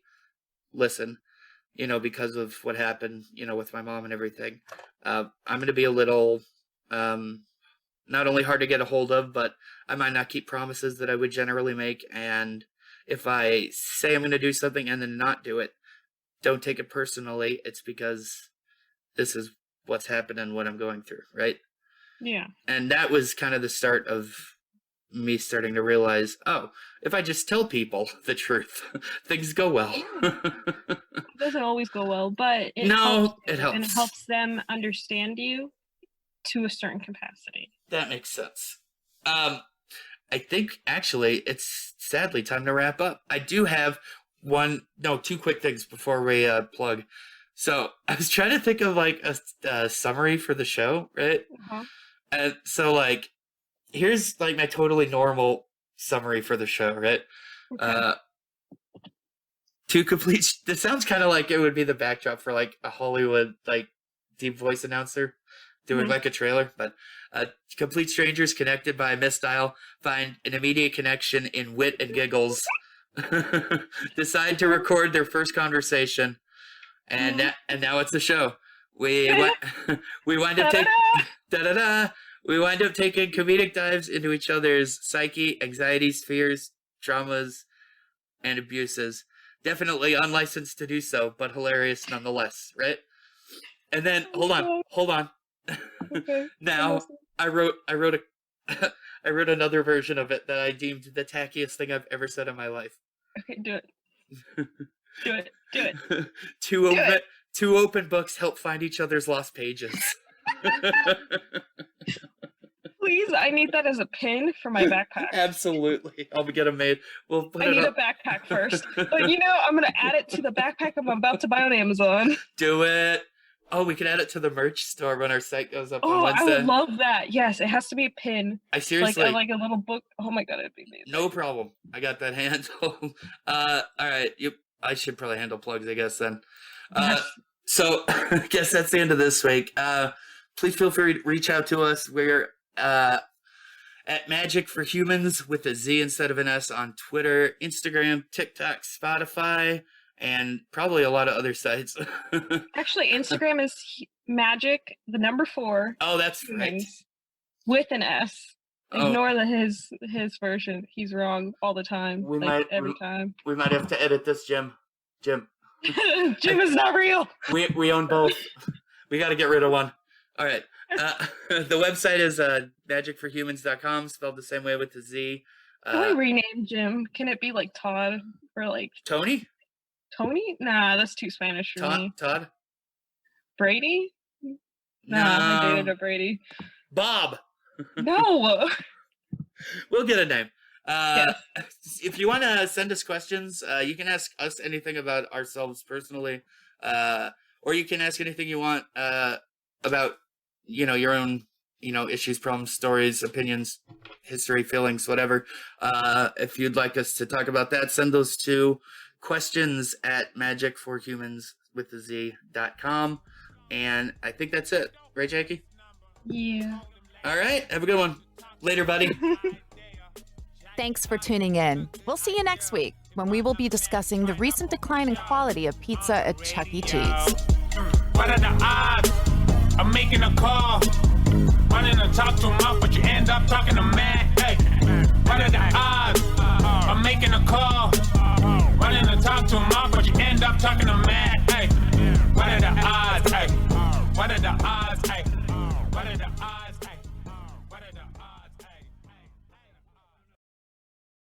listen, because of what happened, with my mom and everything, I'm going to be a little, not only hard to get a hold of, but I might not keep promises that I would generally make. And, if I say I'm going to do something and then not do it, don't take it personally. It's because this is what's happened and what I'm going through, right? Yeah. And that was kind of the start of me starting to realize, oh, if I just tell people the truth, things go well. It doesn't always go well, but it helps. And it helps them understand you to a certain capacity. That makes sense. I think actually it's sadly time to wrap up. I do have two quick things before we plug. So I was trying to think of like a summary for the show, right? Uh-huh. And so like, here's like my totally normal summary for the show, right? Okay. This sounds kind of like it would be the backdrop for like a Hollywood like deep voice announcer doing like a trailer, but complete strangers connected by a misdial find an immediate connection in wit and giggles, decide to record their first conversation, and now it's a show. We wind up taking comedic dives into each other's psyche, anxieties, fears, traumas, and abuses. Definitely unlicensed to do so, but hilarious nonetheless, right? And then hold on. Okay. Now I wrote another version of it that I deemed the tackiest thing I've ever said in my life. Okay, do it. Do it. Two open books help find each other's lost pages. Please, I need that as a pin for my backpack. Absolutely. I'll get them made. I need a backpack first. But I'm going to add it to the backpack I'm about to buy on Amazon. Do it. Oh, we can add it to the merch store when our site goes up on Wednesday. I would love that. Yes, it has to be a pin. I seriously... Like a little book. Oh my God, it'd be amazing. No problem. I got that handled. All right. I should probably handle plugs, I guess, then. Yes. So, I guess that's the end of this week. Please feel free to reach out to us. We're at Magic for Humans with a Z instead of an S on Twitter, Instagram, TikTok, Spotify, and probably a lot of other sites. Actually, Instagram is Magic, the number 4. Oh, that's right. With an S. Ignore his version. He's wrong all the time. Every time. We might have to edit this, Jim. Jim is not real. We own both. We got to get rid of one. All right. The website is magicforhumans.com, spelled the same way with the Z. Can we rename Jim? Can it be like Todd or like Tony? Tony? Nah, that's too Spanish for me. Todd? Brady? Nah, I dated a Brady. Bob. No. We'll get a name. Yes. If you want to send us questions, you can ask us anything about ourselves personally, or you can ask anything you want about your own issues, problems, stories, opinions, history, feelings, whatever. If you'd like us to talk about that, send those to questions at magicforhumans.com. And I think that's it. Right, Jackie? Yeah. All right. Have a good one. Later, buddy. Thanks for tuning in. We'll see you next week when we will be discussing the recent decline in quality of pizza at Chuck E. Cheese. What are the odds? I'm making a call. Running to talk to mouth, but you end up talking to man. Hey, what are the odds? I'm making a call.